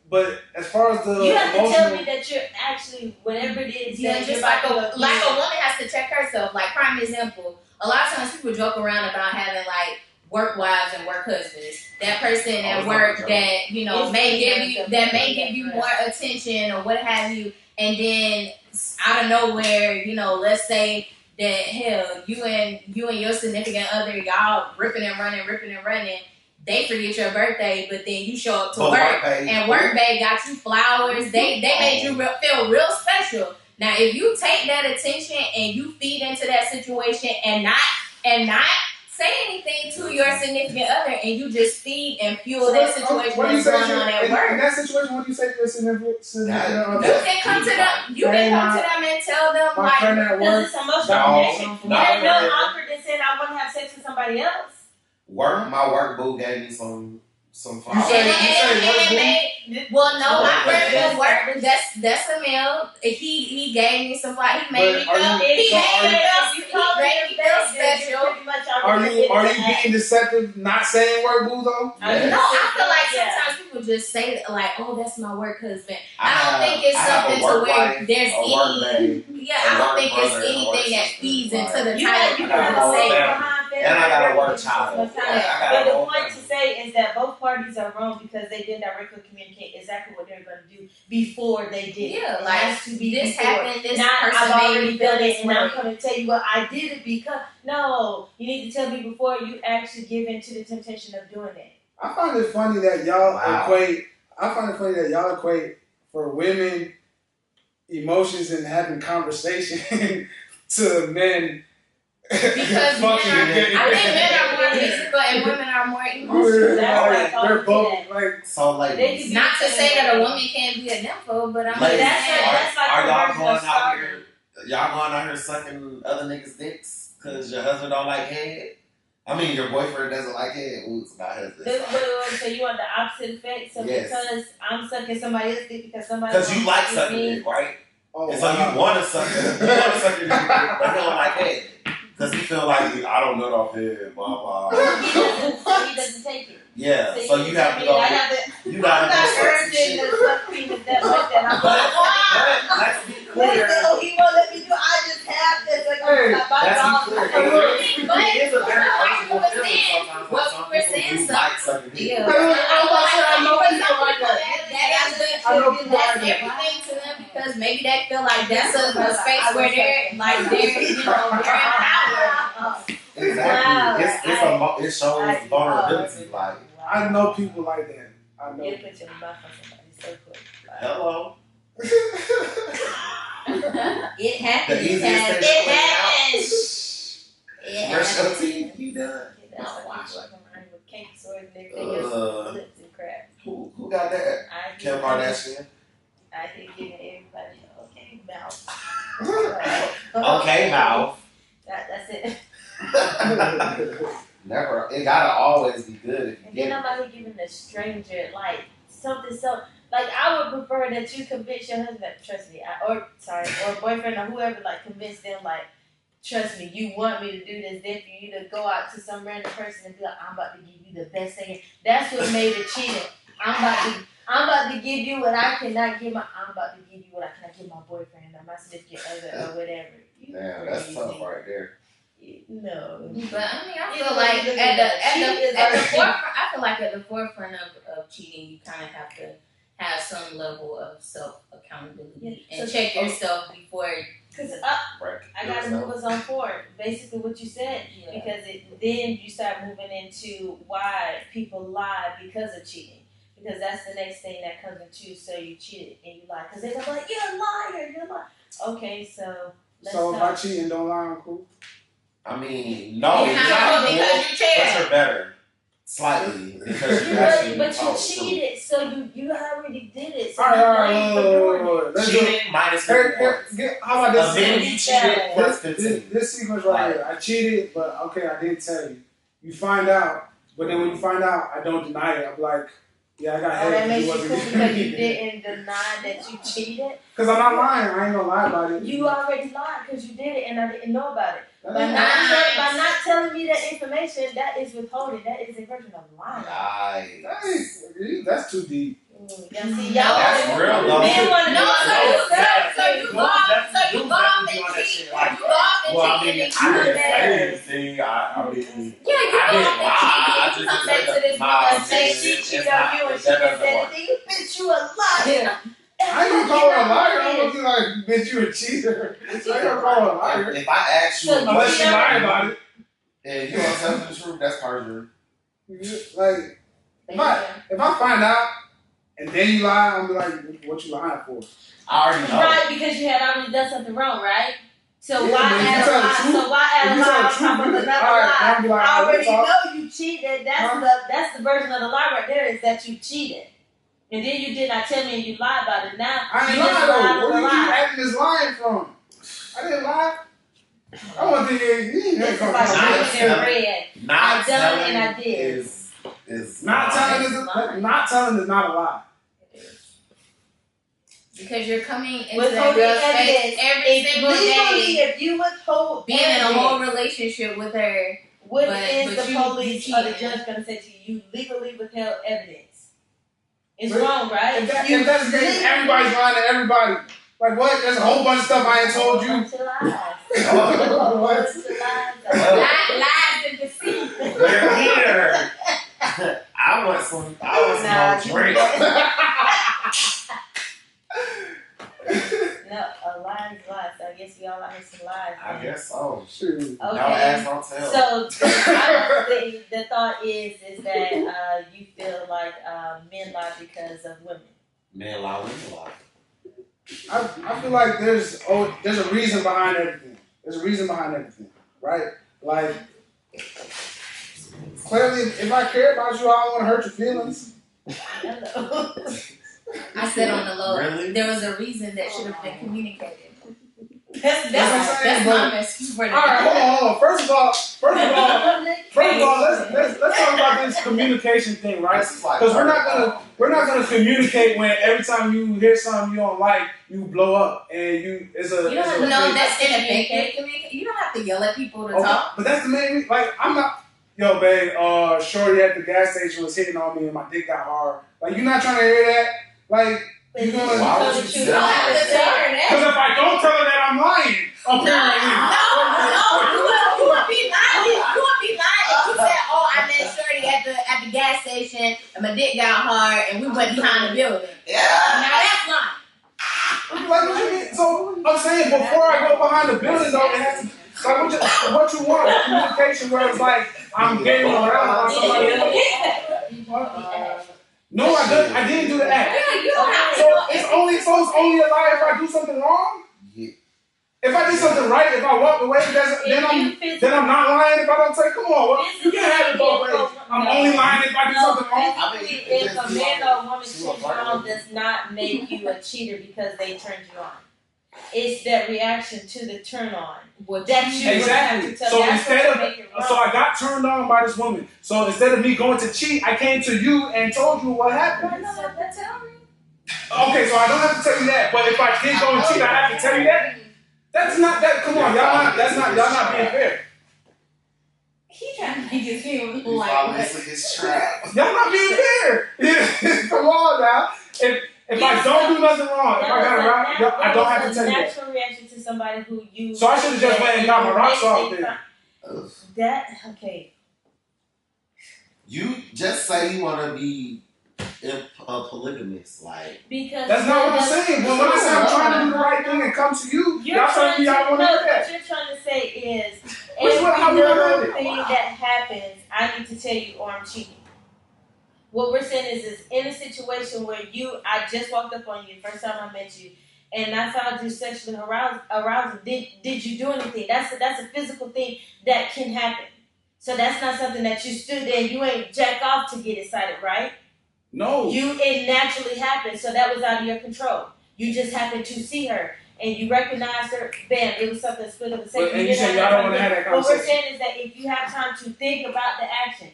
But as far as the you have to tell me that you're actually whatever it is. Yeah, just like a woman has to check herself. Like prime example, a lot of times people joke around about having like work wives and work husbands. That person at work that may give you more attention or what have you, and then out of nowhere, let's say that hell, you and your significant other, y'all ripping and running. They forget your birthday, but then you show up to work and work babe got you flowers. They made you feel real special. Now, if you take that attention and you feed into that situation and not say anything to your significant other, and you just feed and fuel that situation that's going on at work. In that situation, what do you say to your significant other? You can come to them and tell them like, because it's emotional connection. There's no awkwardness in I want to have sex with somebody else. My work boo gave me some flowers. Well, no, my friend at work, that's a male. He gave me some flowers. He made me feel special. Are you being deceptive, not saying work boo though? No, I feel like sometimes people just say like, "Oh, that's my work husband." I don't think it's something to where there's any. I don't think it's anything that feeds into the title. And I got a work child. But the point to say is that both parties are wrong because they did directly communicate exactly what they're going to do before they did. Yeah, like to be this before. happened. This Not person I've already made me done feel it, this and way. I'm going to tell you what I did it because no, you need to tell me before you actually give in to the temptation of doing it. I find it funny that y'all equate for women emotions and having conversation to men. Because I think men are more physical and women are more emotional. They're both like so ladies. Not to say that a woman can't be a nympho, but I'm ladies, that's like are y'all going out here? Y'all going out here sucking other niggas' dicks because your husband don't like head? I mean, your boyfriend doesn't like head. Oops, not husband. So you want the opposite effect? So because I'm sucking somebody else's dick because somebody because you like sucking dick, right? Oh, and so you want to suck it. You want to suck your dick, but he don't like head. Because he feel like, I don't nut off head, blah, blah. He doesn't take it. Yeah, so you have to go. You gotta go suck some shit. Let's be clear. He won't let me do it. I just have this. Let's be clear. But It is a very uncomfortable feeling sometimes. what we were saying, like sucking dick. Yeah. That's everything to them because maybe they feel like that's a space where they're in power. Exactly. It shows vulnerability. Like I know people like that. I know. You put your mouth on somebody so quick. hello. It happens. The easiest thing It happens. Brush your teeth. You done? No, walking around with cakes or everything else, lips and crap. Who got that? Kim Kardashian. I think giving everybody okay mouth. Okay, mouth. That's it. Never. It gotta always be good. If you And get then I'm it. not giving a stranger like something so. Like I would prefer that you convince your husband, trust me, or boyfriend or whoever, like convince them, like, trust me, you want me to do this. Then for you to go out to some random person and be like, I'm about to give you the best thing. That's what made it cheating. I'm about to give you what I cannot give I'm about to give you what I cannot give my boyfriend or my significant other or whatever. Damn, that's tough right there. No. But I mean, I feel like at the forefront, I feel like at the forefront of cheating, you kind of have to have some level of self accountability and check yourself before. Because I gotta move us on forward. Basically, what you said, because then you start moving into why people lie because of cheating. Because that's the next thing that comes into, so you cheated and you lie. Because they're gonna be like, you're a liar, you're a liar. Okay, so let's So if talk. I cheat and don't lie, I'm cool. I mean, no, You're you're not not cool because cool, you cheated. but you're better. Slightly. Because you actually But you followed through. cheated, so you already did it. So All right, you blame for doing it. let's do it. Cheating minus 50 points. How about A this? minute you cheated plus 15. This sequence right here. I cheated, but okay, I didn't tell you. You find out, but then when you find out, I don't deny it. I'm like, yeah, I got Oh, that head. makes you cool because you didn't deny that you cheated? Because I'm not lying. I ain't gonna lie about it. You already lied because you did it and I didn't know about it. That By ain't not telling me that information, that is withholding. That is a version of lying. Nice. That's too deep. Y'all see, y'all That's real, though. men want to No, so you go off and cheat. You go off Well, and I cheat mean, and I then didn't you say there. anything. I mean, Yeah, you go I didn't off lie. and cheat. You come back to this Nah, woman and say she it's cheated not- on you and that she didn't doesn't say work. anything. Bitch, you a liar. I ain't gonna call her a liar. I'm gonna be like, bitch, you a cheater. I ain't gonna call her a liar. If I ask you a Unless she question lie about it. and you don't tell me the truth, that's perjury. Like, if I find out and then you lie, I'm like, what you lying for? I already know. Right, because you had already done something wrong, right? So Yeah, why but if you add a tell the lie? truth- So why add if a you tell lie the on top truth, of you another just- all right, lie? I'll be like, I already talk. know you cheated. That's the version of the lie right there. Is that you cheated, and then you did not tell me and you lied about it. Now I ain't you just lying lied though. on Where the do you keep lie. adding this lying from? I didn't lie. I want to think you ain't This is come like from Nice. reading and read. Not I done telling and I did. is Not telling is not a lie. Because you're coming into that Withholding girl's face evidence. every single Legally, day, if you withhold being in a evidence, whole relationship with her. what but is the you police or the cheating. judge going to say to you? You legally withheld evidence. It's But wrong, right? If that's the case, everybody's lying to everybody. Like what? There's a whole bunch of stuff I ain't told you. Bunch of lies. Oh, what? Bunch of lies. Lies and deceit. We're here. I want some more drink. No, a lie is a lie. So I guess we all out here some lies. I guess so. Shoot. Okay. No ass, don't tell. So the thought is that you feel like men lie because of women. Men lie, women lie. I feel like there's a reason behind everything. There's a reason behind everything, right? Like clearly, if I care about you, I don't want to hurt your feelings. Hello. I said on the low, Really? there was a reason that should have been communicated. That's what I'm saying, That's but- my excuse for All right, hold on. First of all, let's talk about this communication thing, right? Because we're not gonna communicate when every time you hear something you don't like, you blow up and it's a. You don't it's a know thing. that's ineffective communication. You don't have to yell at people to Okay, talk. but that's the main reason. Like I'm not. Yo, babe. Shorty at the gas station was hitting on me and my dick got hard. Like you're not trying to hear that. Like you gonna. Why would you You say You don't have to tell her Because that. if I don't tell her that, I'm lying. Apparently. You would be lying. You would be lying if you said, "Oh, I met Shorty at the gas station and my dick got hard and we went behind the building." Yeah. Now that's lying. Like what you mean? So I'm saying before I go behind the building, though, it has to. Like what you want? Communication where it's like I'm getting around about somebody else. No, I didn't do the act. Yeah, you don't have to. So it's only a lie if I do something wrong. Yeah. If I did something right, if I walk away, then I'm not lying. If I don't say, come on, you can't have it both ways. I'm only lying if I do something wrong. Basically, if a man or a woman turns you on, does not make you a cheater because they turned you on. It's that reaction to the turn on. That you exactly. So so I got turned on by this woman. So instead of me going to cheat, I came to you and told you what happened. I don't have to tell me. Okay, so I don't have to tell you that. But if I did go and cheat, I have to tell you that. That's not that. Come on, y'all not being fair. He trying to make it feel Like like his trap. Y'all not being fair. Come on now. If I don't do nothing wrong, if I got a rock, I don't have to tell you that. Natural reaction to somebody who you. So I should have just went and got my rocks off then. That okay. You just say you want to be polygamous, like. Because that's not what I'm saying. But when I say I'm trying to do the right thing and come to you, y'all telling me y'all want to do that. What you're trying to say is how every we little thing that happens, I need to tell you or I'm cheating. What we're saying is in a situation where I just walked up on you the first time I met you, and I found you sexually arousing. Did you do anything? That's a physical thing that can happen. So that's not something that you stood there and you ain't jack off to get excited, right? No. It naturally happened, so that was out of your control. You just happened to see her and you recognized her. Bam! It was something split of a second. And you said y'all don't want to have that conversation. What we're saying is that if you have time to think about the action,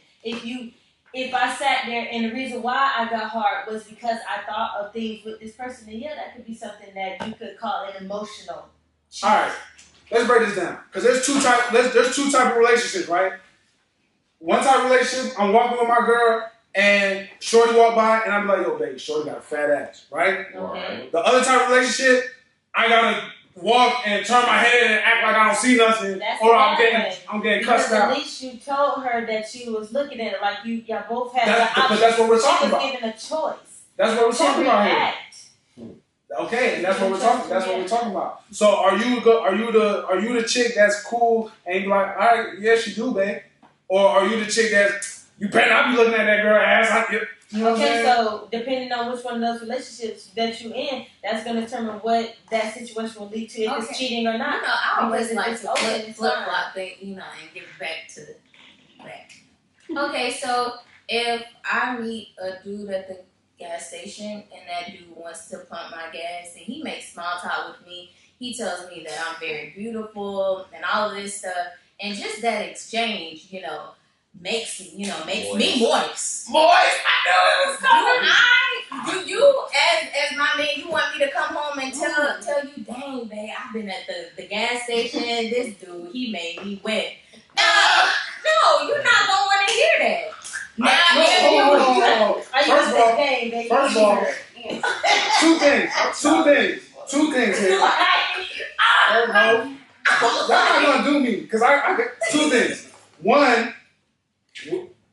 if I sat there and the reason why I got hard was because I thought of things with this person, then yeah, that could be something that you could call an emotional cheat. All right, let's break this down because there's two type of relationships, right? One type of relationship, I'm walking with my girl and Shorty walk by and I'm like, yo, baby, Shorty got a fat ass, right? Okay. The other type of relationship, I gotta walk and turn my head and act like I don't see nothing, or I'm getting cussed out. At least you told her that she was looking at it like y'all both had the option. But that's what we're talking about. She was given a choice. That's what we're talking about here. Okay, and that's what we're talking. That's what we're talking about. So are you the chick that's cool and you like, all right, yes you do, babe, or are you the chick that you better not be looking at that girl ass? You know okay, so depending on which one of those relationships that you're in, that's going to determine what that situation will lead to, if it's cheating or not. You know, I always like to flip-flop thing, and give back to that. Okay, so if I meet a dude at the gas station and that dude wants to pump my gas and he makes small talk with me, he tells me that I'm very beautiful and all of this stuff, and just that exchange, makes me moist. Moist, I know it was coming. Do you, as my man, you want me to come home and tell you, dang, babe, I've been at the gas station. This dude, he made me wet. No, you're not gonna want to hear that. First of all, two things here. Y'all not gonna do me because I got two things. One.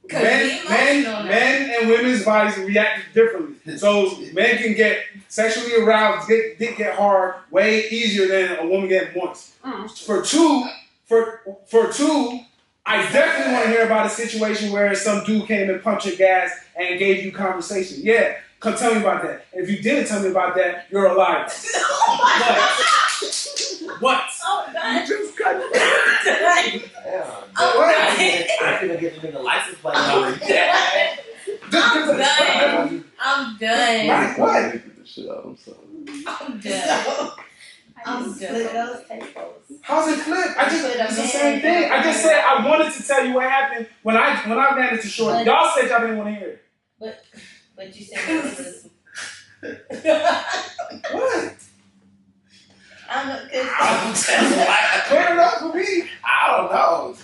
Men and women's bodies react differently. So men can get sexually aroused, get hard way easier than a woman getting moist. For two, I definitely want to hear about a situation where some dude came and pumped your gas and gave you conversation. Yeah, come tell me about that. And if you didn't tell me about that, you're a liar. What? Oh, God. You just cut it. I couldn't get the nigga license plate already. I'm done. Like what? I'm done. How's it flip? It's the same thing. I just said I wanted to tell you what happened when I ran into Shorty. Y'all said y'all didn't want to hear it. But you said it was. What? Clear it up for me. I don't know.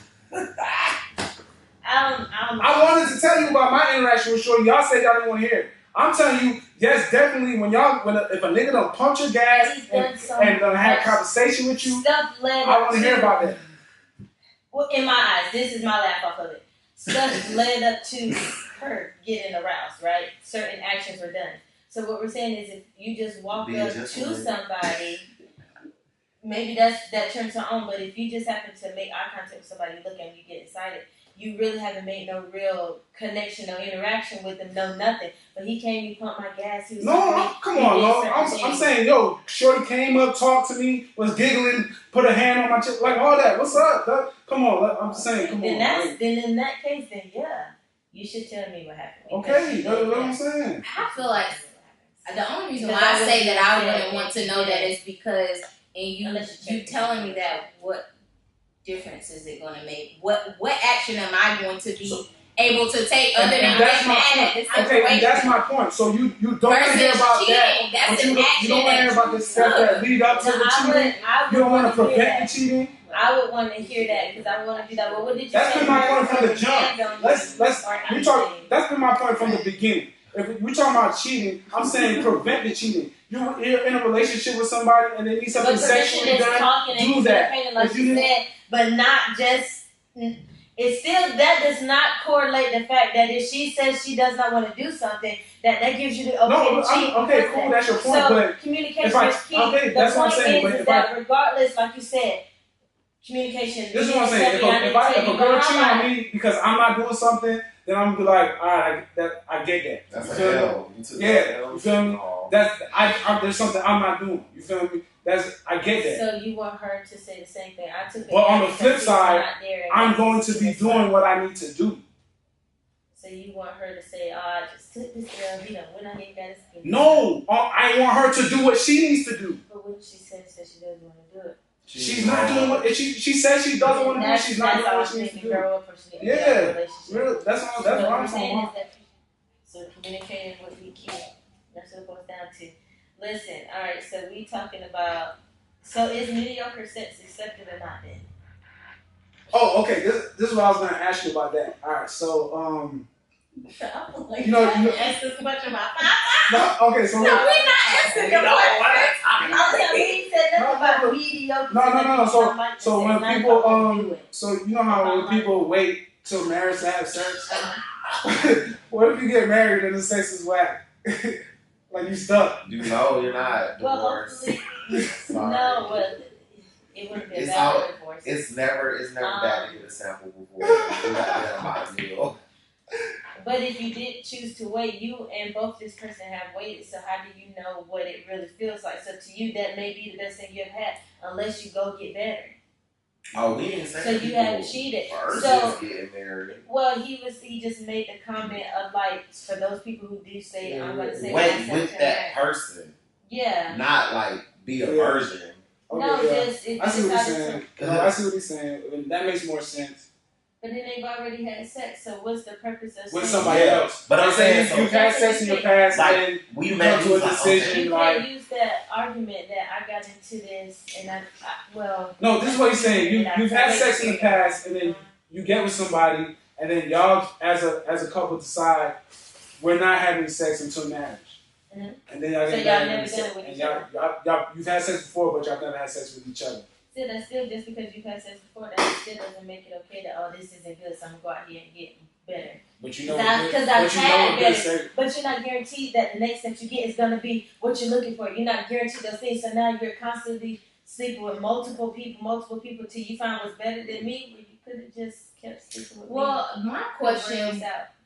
I wanted to tell you about my interaction with Shorty. Y'all said y'all didn't want to hear it. I'm telling you, yes, definitely. If a nigga don't pump your gas and have a conversation with you, I want to hear about that. Well, in my eyes, this is my laugh off of it. Stuff led up to her getting aroused, right? Certain actions were done. So what we're saying is, if you just walk up to somebody, maybe that turns her on. But if you just happen to make eye contact with somebody, look at them, you get excited. You really haven't made no real connection or interaction with them, no nothing. But he came, he pumped my gas. He was come on. I'm saying, yo, Shorty came up, talked to me, was giggling, put a hand on my chest, like all that. What's up? Come on, I'm saying, come on. Then in that case, then yeah, You should tell me what happened. Okay, that's what I'm saying. I feel like the only reason why I say that I wouldn't want to know that is because, and you telling me that, what difference is it going to make? What action am I going to be able to take other than that's get my mad point. at this Okay, and situation? that's my point. So you don't want to hear about cheating, that. that's But an you action don't want to hear about the steps that lead up to the cheating. You don't want to prevent the cheating. I would want to hear that because I want to do that. Well, what did you That's say? been my point from the jump. That's been my point from the beginning. If we're talking about cheating, I'm saying prevent the cheating. You're in a relationship with somebody and they need something sexually done. Do that. Like you said, but not just. It still that does not correlate the fact that if she says she does not want to do something, that gives you the okay to cheat. Okay, cool. That's your point. So but communication is key. Okay, that's what I'm saying. Is that regardless, like you said, communication. This is what I'm saying. If a girl cheat on me because I'm not doing something, then I'm gonna be like, all right, I get that. That's you a feel hell. me? Yeah, you feel me? Oh. There's something I'm not doing. You feel me? I get that. So you want her to say the same thing. I took it. But on the flip side, I'm going to be doing what I need to do. So you want her to say, I just took this girl, we're not getting that. No, I want her to do what she needs to do. But what she says that she doesn't want to do it. She's not doing what she says she doesn't want to do. She's not doing what she needs to do. Yeah, really, that's what I'm talking about. So communicating would be key. That's what it boils down to. Listen, all right. So we talking about. So is mediocre sex accepted or not? Then. Oh, okay. This is what I was going to ask you about that. All right. So you asked us much about that. No, okay. So no, we're not asking you about mediocre. No. So when people so you know how when people wait till marriage to have sex. What if you get married and the sex is whack? Like you stuck. You know you're not divorced. No, but it wouldn't be a bad divorce. It's never bad to get a sample before you got that meal. But if you did choose to wait, you and both this person have waited. So how do you know what it really feels like? So to you, that may be the best thing you've had, unless you go get better. Oh, we didn't say so you have cheated. So getting married. Well, he just made the comment of like for those people who do say I'm going to say wait with that person. Yeah. Not like be a virgin. Okay, no, yeah. just I see what he's saying. I see what he's saying. That makes more sense. But then they've already had sex, so what's the purpose of with somebody else? But I'm saying you've had sex in your past, like, and we come to a decision. You like, can't use that argument that I got into this, and no, this is what he's saying. You've had sex in the past, and then you get with somebody, and then y'all, as a couple, decide we're not having sex until marriage. Mm-hmm. And then y'all get married. Never done it with each other. Y'all, you've had sex before, but y'all never had sex with each other. That's still just because you've had sex before, that still doesn't make it okay that this isn't good, so I'm gonna go out here and get better. But you know, because I've had better. But you're not guaranteed that the next step you get is gonna be what you're looking for. You're not guaranteed those things, so now you're constantly sleeping with multiple people till you find what's better than me. Where you could have just kept sleeping with me. Well, my question,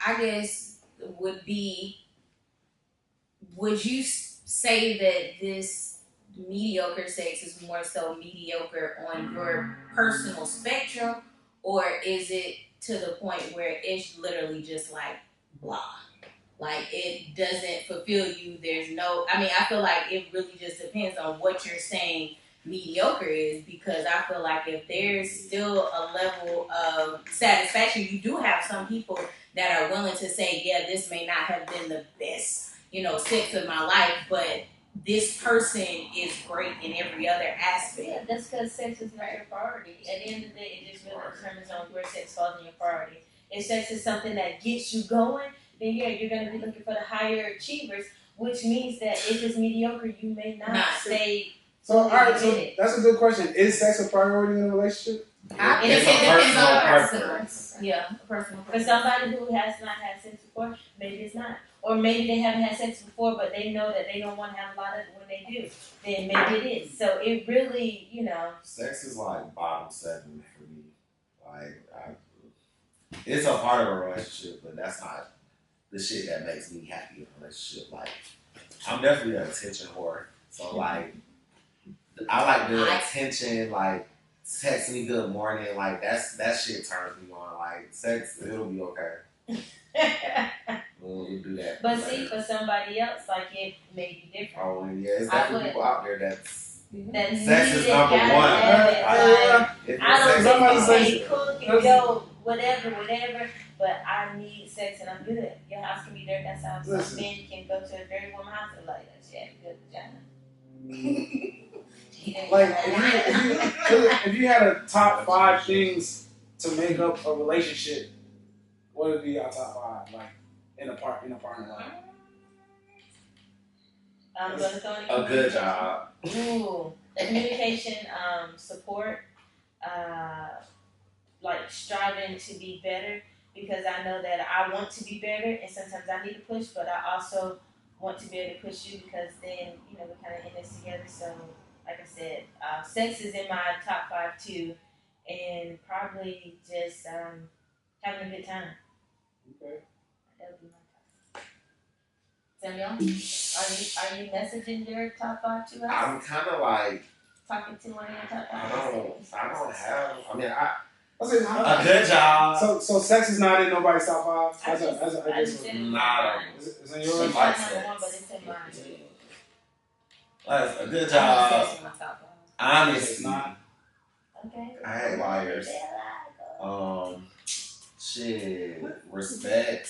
I guess, would be: would you say that this mediocre sex is more so mediocre on your personal spectrum, or is it to the point where it's literally just like blah, like it doesn't fulfill you? There's no, I feel like it really just depends on what you're saying mediocre is, because I feel like if there's still a level of satisfaction, you do have some people that are willing to say, yeah, this may not have been the best, sex of my life, but this person is great in every other aspect. Yeah, that's because sex is not your priority. At the end of the day, it just really determines on where sex falls in your priority. If sex is something that gets you going, then yeah, you're going to be looking for the higher achievers, which means that if it's mediocre, you may not stay. So, all right, so that's a good question. Is sex a priority in a relationship? It depends on the person. Yeah, a personal. For somebody who has not had sex before, maybe it's not. Or maybe they haven't had sex before, but they know that they don't want to have a lot of it when they do. Then maybe it is. So it really, Sex is like bottom 7 for me. Like, it's a part of a relationship, but that's not the shit that makes me happy in a relationship. Like, I'm definitely an attention whore. So, like, I like the attention, like, text me good morning. Like, that shit turns me on. Like, sex, it'll be okay. We'll do that. But see, for somebody else, like it may be different. Oh yeah, it's definitely people out there that's That's sex is needed, number gotta one. have it, like, I don't think you can cook and go whatever, but I need sex and I'm good. Your house can be dirty. That's how some men can go to a dirty woman's house and like, she had a good vagina. Like if you had a top 5 things to make up a relationship, what would be your top 5? Like in a partner life. I'm gonna throw in A good job. Ooh, communication, support, like striving to be better, because I know that I want to be better and sometimes I need to push, but I also want to be able to push you because then, you know, we're kind of in this together. So, like I said, sex is in my top 5 too, and probably just having a good time. Okay. That would be my top. Samuel, are you messaging your top 5 to us? I'm kind of like Talking to one of your top 5? I don't have. I mean, I said, a good job. So sex is not in nobody's top 5. I just said Not It's in yours. it's not number 1, but it's in mine. That's a good I job. just said it's in my top 5. Honestly, Okay. I hate liars. Shit, respect.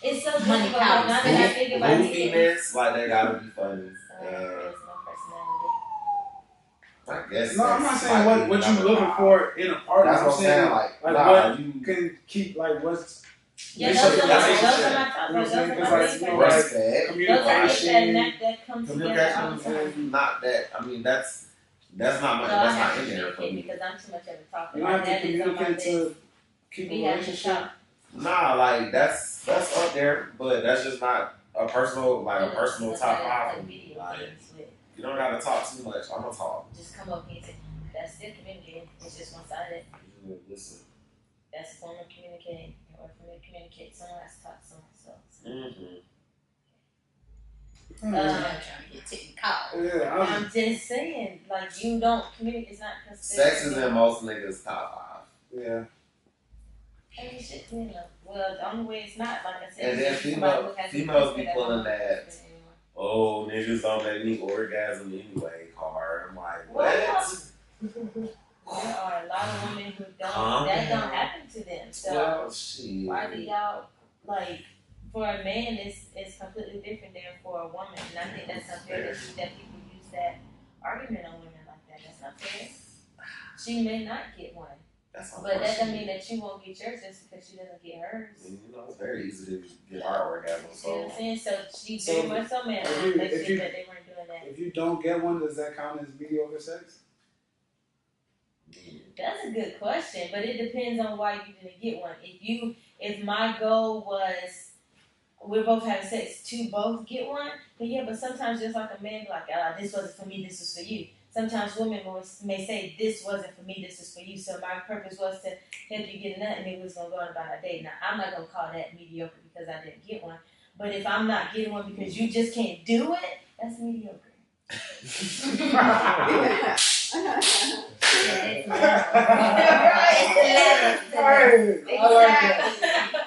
It's so funny, but now that I think about it, Goofiness, like they gotta be funny. there's no personality. I guess. No, I'm not saying what you looking for in a partner. That's what I'm saying. Like what you can keep, like what's. Yeah, those are my top. Those are my respect, communication. That come together all the time. Not that. I mean, that's not my. No, That's I not have in to there for me. because I'm too much of a talker. You don't have to communicate to keep a We have to relationship. talk. Nah, like that's up there, but that's just not a personal top 5 for me. Like, you don't gotta talk too much. I'm gonna talk. Just come up here and say, that's still communicating. It's just one-sided. Listen. That's a form of communicating. In order for me to communicate, someone has to talk to someone. So. I'm trying to get technical. Yeah, I'm just saying, like, you don't communicate. It's not considered. Sex is in most niggas' top 5. Yeah. Hey, shit, you know. Well, the only way it's not, like I said, And then females be pulling that. Oh, niggas don't make me orgasm anyway, card. I'm like, what? There are a lot of women who that don't happen to them. So Well, shit. why do y'all, like, for a man it's completely different than for a woman, and I think that's unfair that people use that argument on women like that. That's not fair. She may not get one, but that doesn't mean that you won't get yours just because she doesn't get hers. You know, it's very easy to get our orgasm. You know what I'm saying? So she So, very much so man. if Make you- sure that they weren't doing that. If you don't get one, does that count as mediocre sex? That's a good question, but it depends on why you didn't get one. If my goal was we're both having sex to both get one, then yeah. But sometimes just like a man be like, this wasn't for me, this was for you. Sometimes women may say, this wasn't for me, this is for you. So my purpose was to help you get a nut, and it was gonna go on about a date. Now I'm not gonna call that mediocre because I didn't get one. But if I'm not getting one because you just can't do it, that's mediocre.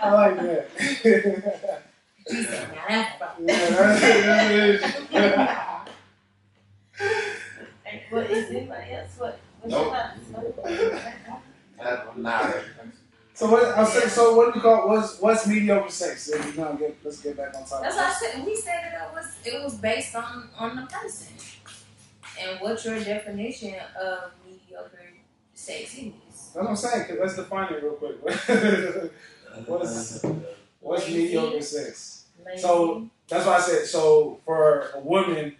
I like that. What is anybody else? What's your thoughts? So what do you call what's mediocre sex? So let's get back on topic. That's what I said. We said it was based on the person and what your definition of mediocre sex is. That's what I'm saying. Let's define it real quick. What's mediocre sex? Lazy. So that's why I said. So for a woman,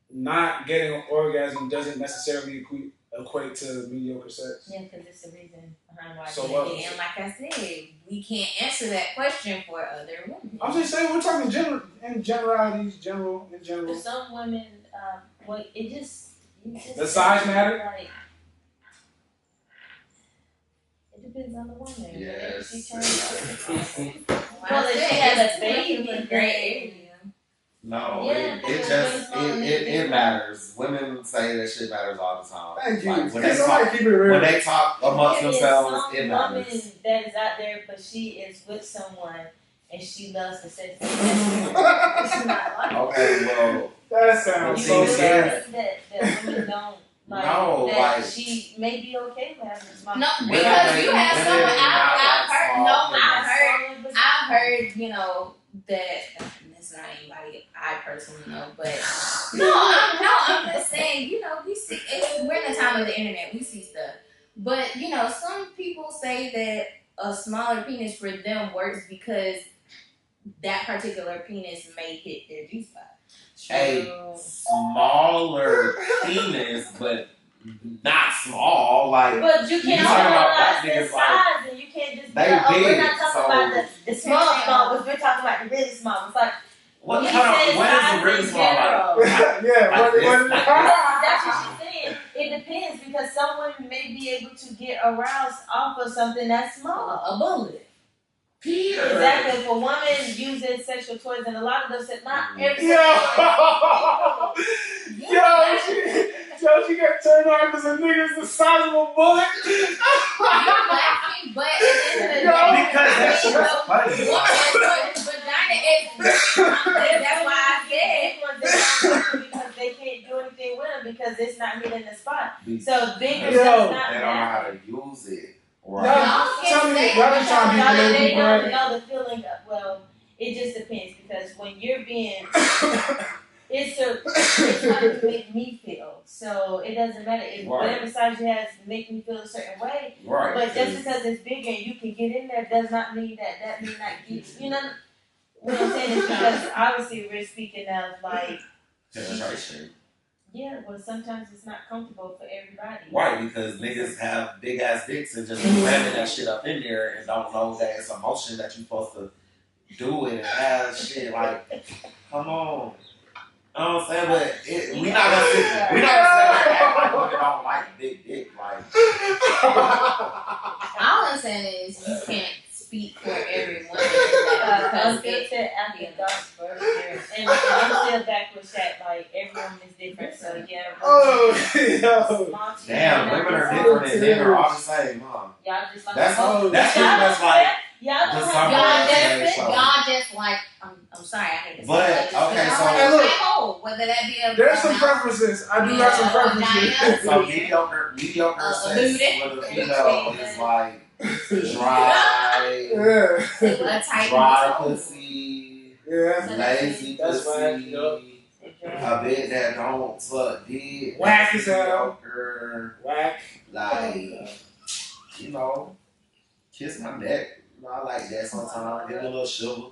not getting an orgasm doesn't necessarily equate to mediocre sex. Yeah, because it's the reason behind why. So And like I said, we can't answer that question for other women. I'm just saying we're talking in generalities, in general. For some women, it just the size matter. Like, it depends on the woman. Yes. She turns out. Well, if she has a baby, great area. No, Yeah, it matters. Women say that shit matters all the time. Thank you. Like, when, Can they somebody talk, keep it real? when they talk amongst There is themselves, some it woman matters. that is out there, but she is with someone and she loves the sex. It's not like Okay, well, That sounds you so really sad. think that women don't like No, that like- she may be okay with having a small No, penis. because you have women some. not I've like heard. small No, penis. I've heard. You know that. That's not anybody I personally know, but I'm just saying. You know, we see. We're in the time of the internet. We see stuff, but you know, some people say that a smaller penis for them works because that particular penis may hit their G spot. A smaller penis, but not small. Like, But you can't talking about black generalize their niggas like size, and you can't just they we're big, not talking so- about the small, but we're talking about the really small. It's like what when kind you of? say When is size the really in small? general, Like, Yeah, like this, like this. that's what she's saying. It depends because some women may be able to get aroused off of something that's small. A bullet. Peter. Exactly. If a woman uses sexual toys, and a lot of them said not every Yo, sexual she got turned on because a nigga's the size of a bullet. You're laughing, but at the end of the No, day, because that shit is funny. vagina is. That's why I said. because they can't do anything with them because it's not hitting the spot. Be- So bigger Yo. does not They don't know how matter. to use it. Y'all, Right. tell me, y'all just trying to be Y'all, they political don't correct. know the feeling of, well, it just depends because when you're being, it's how you make me feel. So it doesn't matter if Right. whatever size you have make me feel a certain way. Right. But just because it's bigger and you can get in there does not mean that may not get, you know what I'm saying? Is because obviously we're speaking of like, Penetration. yeah, well sometimes it's not comfortable for everybody. Right, because niggas have big ass dicks and just ramming that shit up in there and don't know that it's a motion that you're supposed to do it and have shit like, come on. You know what I'm saying? But we not gonna sit there and act like women don't like big dick. Like, All I'm saying is you can't speak for every woman because Unfiltered after dark version. And I'm still back with Shaq, like everyone is different, so yeah. Oh, yo. Small cheese, damn, women are different and men are all the same, huh? Y'all just like That's Oh, that's y'all pretty much don't like. care? Y'all the don't summer have of the y'all just like I'm sorry, I hate to say But, that, just okay, y'all so- like Hey, a look. black hole, whether that be a There's some mouth, preferences. I do got some preferences. So mediocre sex booty. with a female is like dry, Yeah. a tight dry hole. pussy, Yeah. lazy That's fine, pussy, yup. a bit that don't suck dick, Whack as hell. mediocre, Whack. like, you know, kiss my neck. You know, I like that sometimes. Give me a little shiver.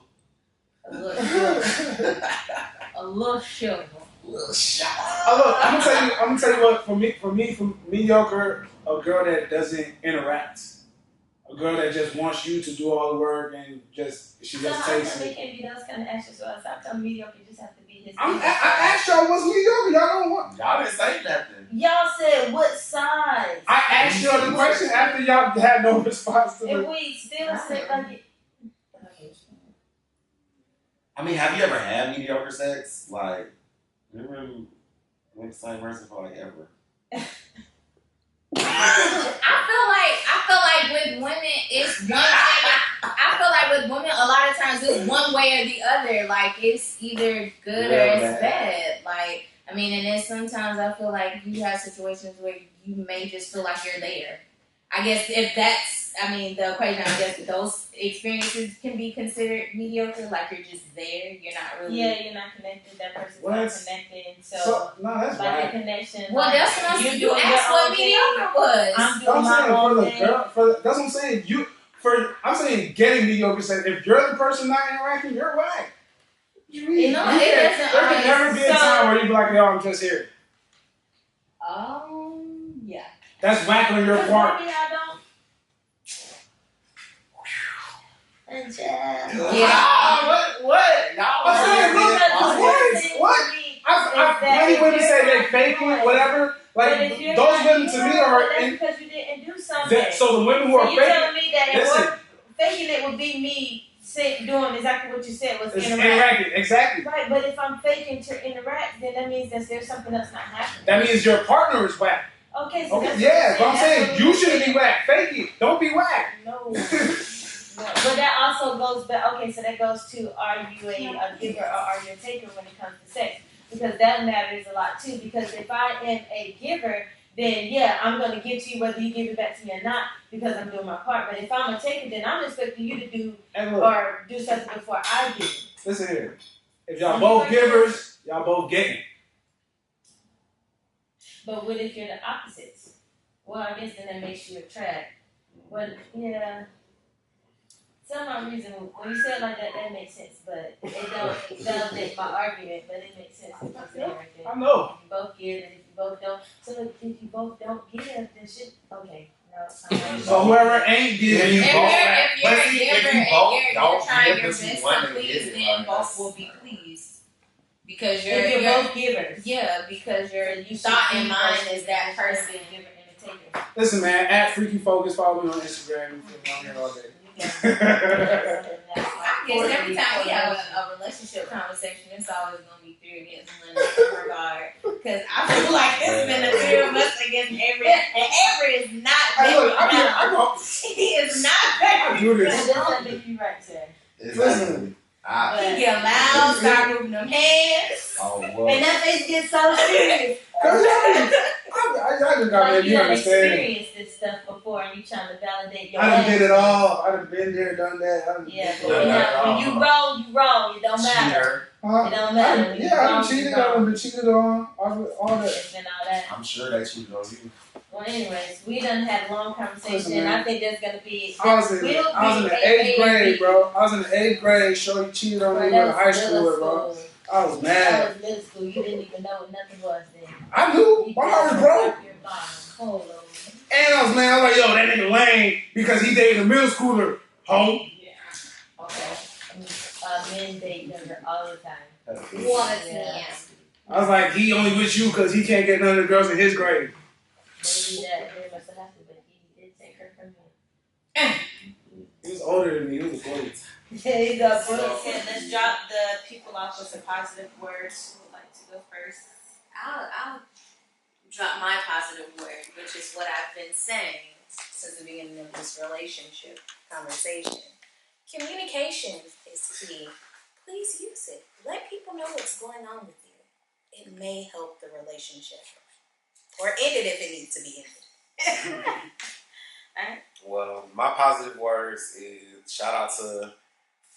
A little shiver. A little shiver. Little shot. Oh, look, I'm gonna tell you what. For mediocre, a girl that doesn't interact, a girl that just wants you to do all the work and she So just how takes come it it. can't be those kind of actions? So how come mediocre just have to be his? I asked y'all what's mediocre. Y'all don't want. Y'all didn't say nothing. Y'all said what size? I asked y'all the question after y'all had no response to If it. we still said like it. I mean, have you ever had mediocre sex? Like, remember with the same person for like ever? I feel like with women it's one thing. I feel like with women a lot of times it's one way or the other. Like it's either good or it's bad. Like I mean, and then sometimes I feel like you have situations where you may just feel like you're there. I guess if that's, I mean, the equation, I guess those experiences can be considered mediocre. Like you're just there, you're not really. Yeah, you're not connected. That person's What? not connected. So no, that's like right. a connection. Well, like, that's what I'm saying. You doing asked your what own thing. mediocre was. I'm doing I'm my saying for own the thing. girl, that's what I'm saying. I'm saying getting mediocre sex. If you're the person not interacting, you're whack. No, it doesn't. There can never be a time where you be like, yo, I'm just here. Yeah. That's whack on your Because part. maybe I don't. And Ah, what? Y'all I'm saying, look, Because what? I've many women say they faking it, whatever. Like those women to me are in. because you didn't do something. So the women who are So you faking, telling me that listen. faking it would be me fake doing exactly what you said was It's interact. interacting, exactly. Right, but if I'm faking to interact, then that means that there's something else not happening. That means your partner is whack. Okay, so Okay, that's yeah, but I'm that's saying what you we shouldn't be said. whack. Fake it. Don't be whack. No. But that also goes back. Okay, so that goes to are you a giver or are you a taker when it comes to sex? Because that matters a lot too. Because if I am a giver, then yeah, I'm gonna give to you whether you give it back to me or not because I'm doing my part. But if I'm a taker, then I'm expecting you to do And look, or do something before I give it. listen here. If y'all both givers, y'all both getting. But what if you're the opposites? Well, I guess then that makes you a trap. But yeah. Some reason when you say it like that, that makes sense, but it don't validate my argument. But it makes sense. What you're saying right there. I know. If you both give and if you both don't, so if you both don't give, then shit. Okay, no. I'm not So whoever ain't giving, you If both you're whack. a But giver see, if you and both you're don't trying give, your but you best want to to please, give it, then like, both that's- will be pleased. Because if you're both givers. Yeah, because your You thought should in be mind both is that givers, person. a giver and a taker. Listen, man, at Freaky Focus, follow me on Instagram. You feel me? I'm here all day. I guess every time we have a relationship conversation, it's always gonna be 3 against 1 in that regard. Because I feel like it's been the 3 of us against Avery, and Avery is not Hey, look, very I know. He is not I very do That this. doesn't make you right, sir. Exactly. I, He get loud, start moving them hands. oh, And well. that face gets so serious. Cause y'all just got Like me you done understand. experienced this stuff before and you trying to validate your I done own did it stuff. all. I done been there, done that. I done Yeah, did but all when, that. when you wrong, you wrong. It don't matter. Cheater. It don't matter. When you Yeah, I done wrong, you cheated. I wrong. done been cheated on. All that. It's been all that. I'm sure they cheated on you. Well, anyways, we done had a long conversation, Listen, and man. I think there's gonna be. I was in the 8th grade, bro. I was in the 8th grade. Shorty cheated on me with a high schooler, bro. I was That mad. was middle school. You didn't even know what nothing was then. I knew. My heart was broke. Hold on. And I was mad. I was like, yo, that nigga lame because he dated a middle schooler. Home. Okay. Men date younger all the time. What? Yeah. I was like, he only with you because he can't get none of the girls in his grade. Maybe that very much happened, but he did take her from me. He was older than me. He was a boy. There you go. Okay, let's drop the people off with some positive words. Who would like to go first? I'll drop my positive word, which is what I've been saying since the beginning of this relationship conversation. Communication is key. Please use it. Let people know what's going on with you. It may help the relationship. Or end it if it needs to be ended. Alright? Well, my positive words is shout out to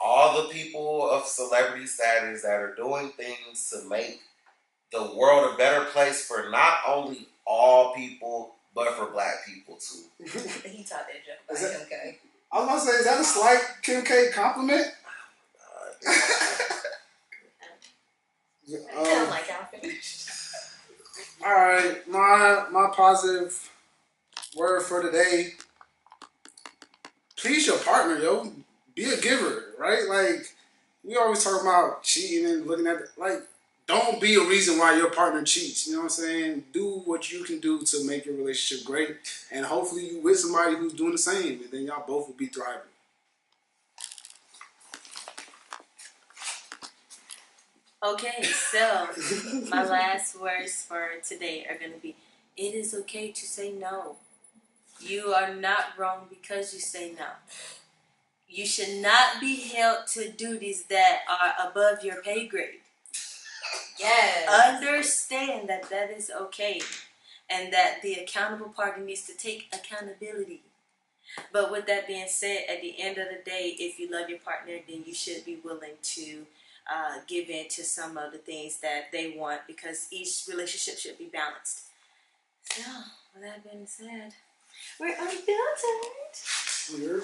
all the people of celebrity status that are doing things to make the world a better place for not only all people, but for black people too. He taught that joke by Kim K. I was about to say, is that a slight Kim K compliment? I like how finished. All right, my positive word for today. Please your partner, yo. Be a giver, right? Like we always talk about cheating and looking at don't be a reason why your partner cheats. You know what I'm saying? Do what you can do to make your relationship great, and hopefully you with somebody who's doing the same, and then y'all both will be thriving. Okay, so my last words for today are going to be, it is okay to say no. You are not wrong because you say no. You should not be held to duties that are above your pay grade. Yes. Understand that that is okay and that the accountable party needs to take accountability. But with that being said, at the end of the day, if you love your partner, then you should be willing to give in to some of the things that they want because each relationship should be balanced. So, with that being said, we're unfiltered. Weird.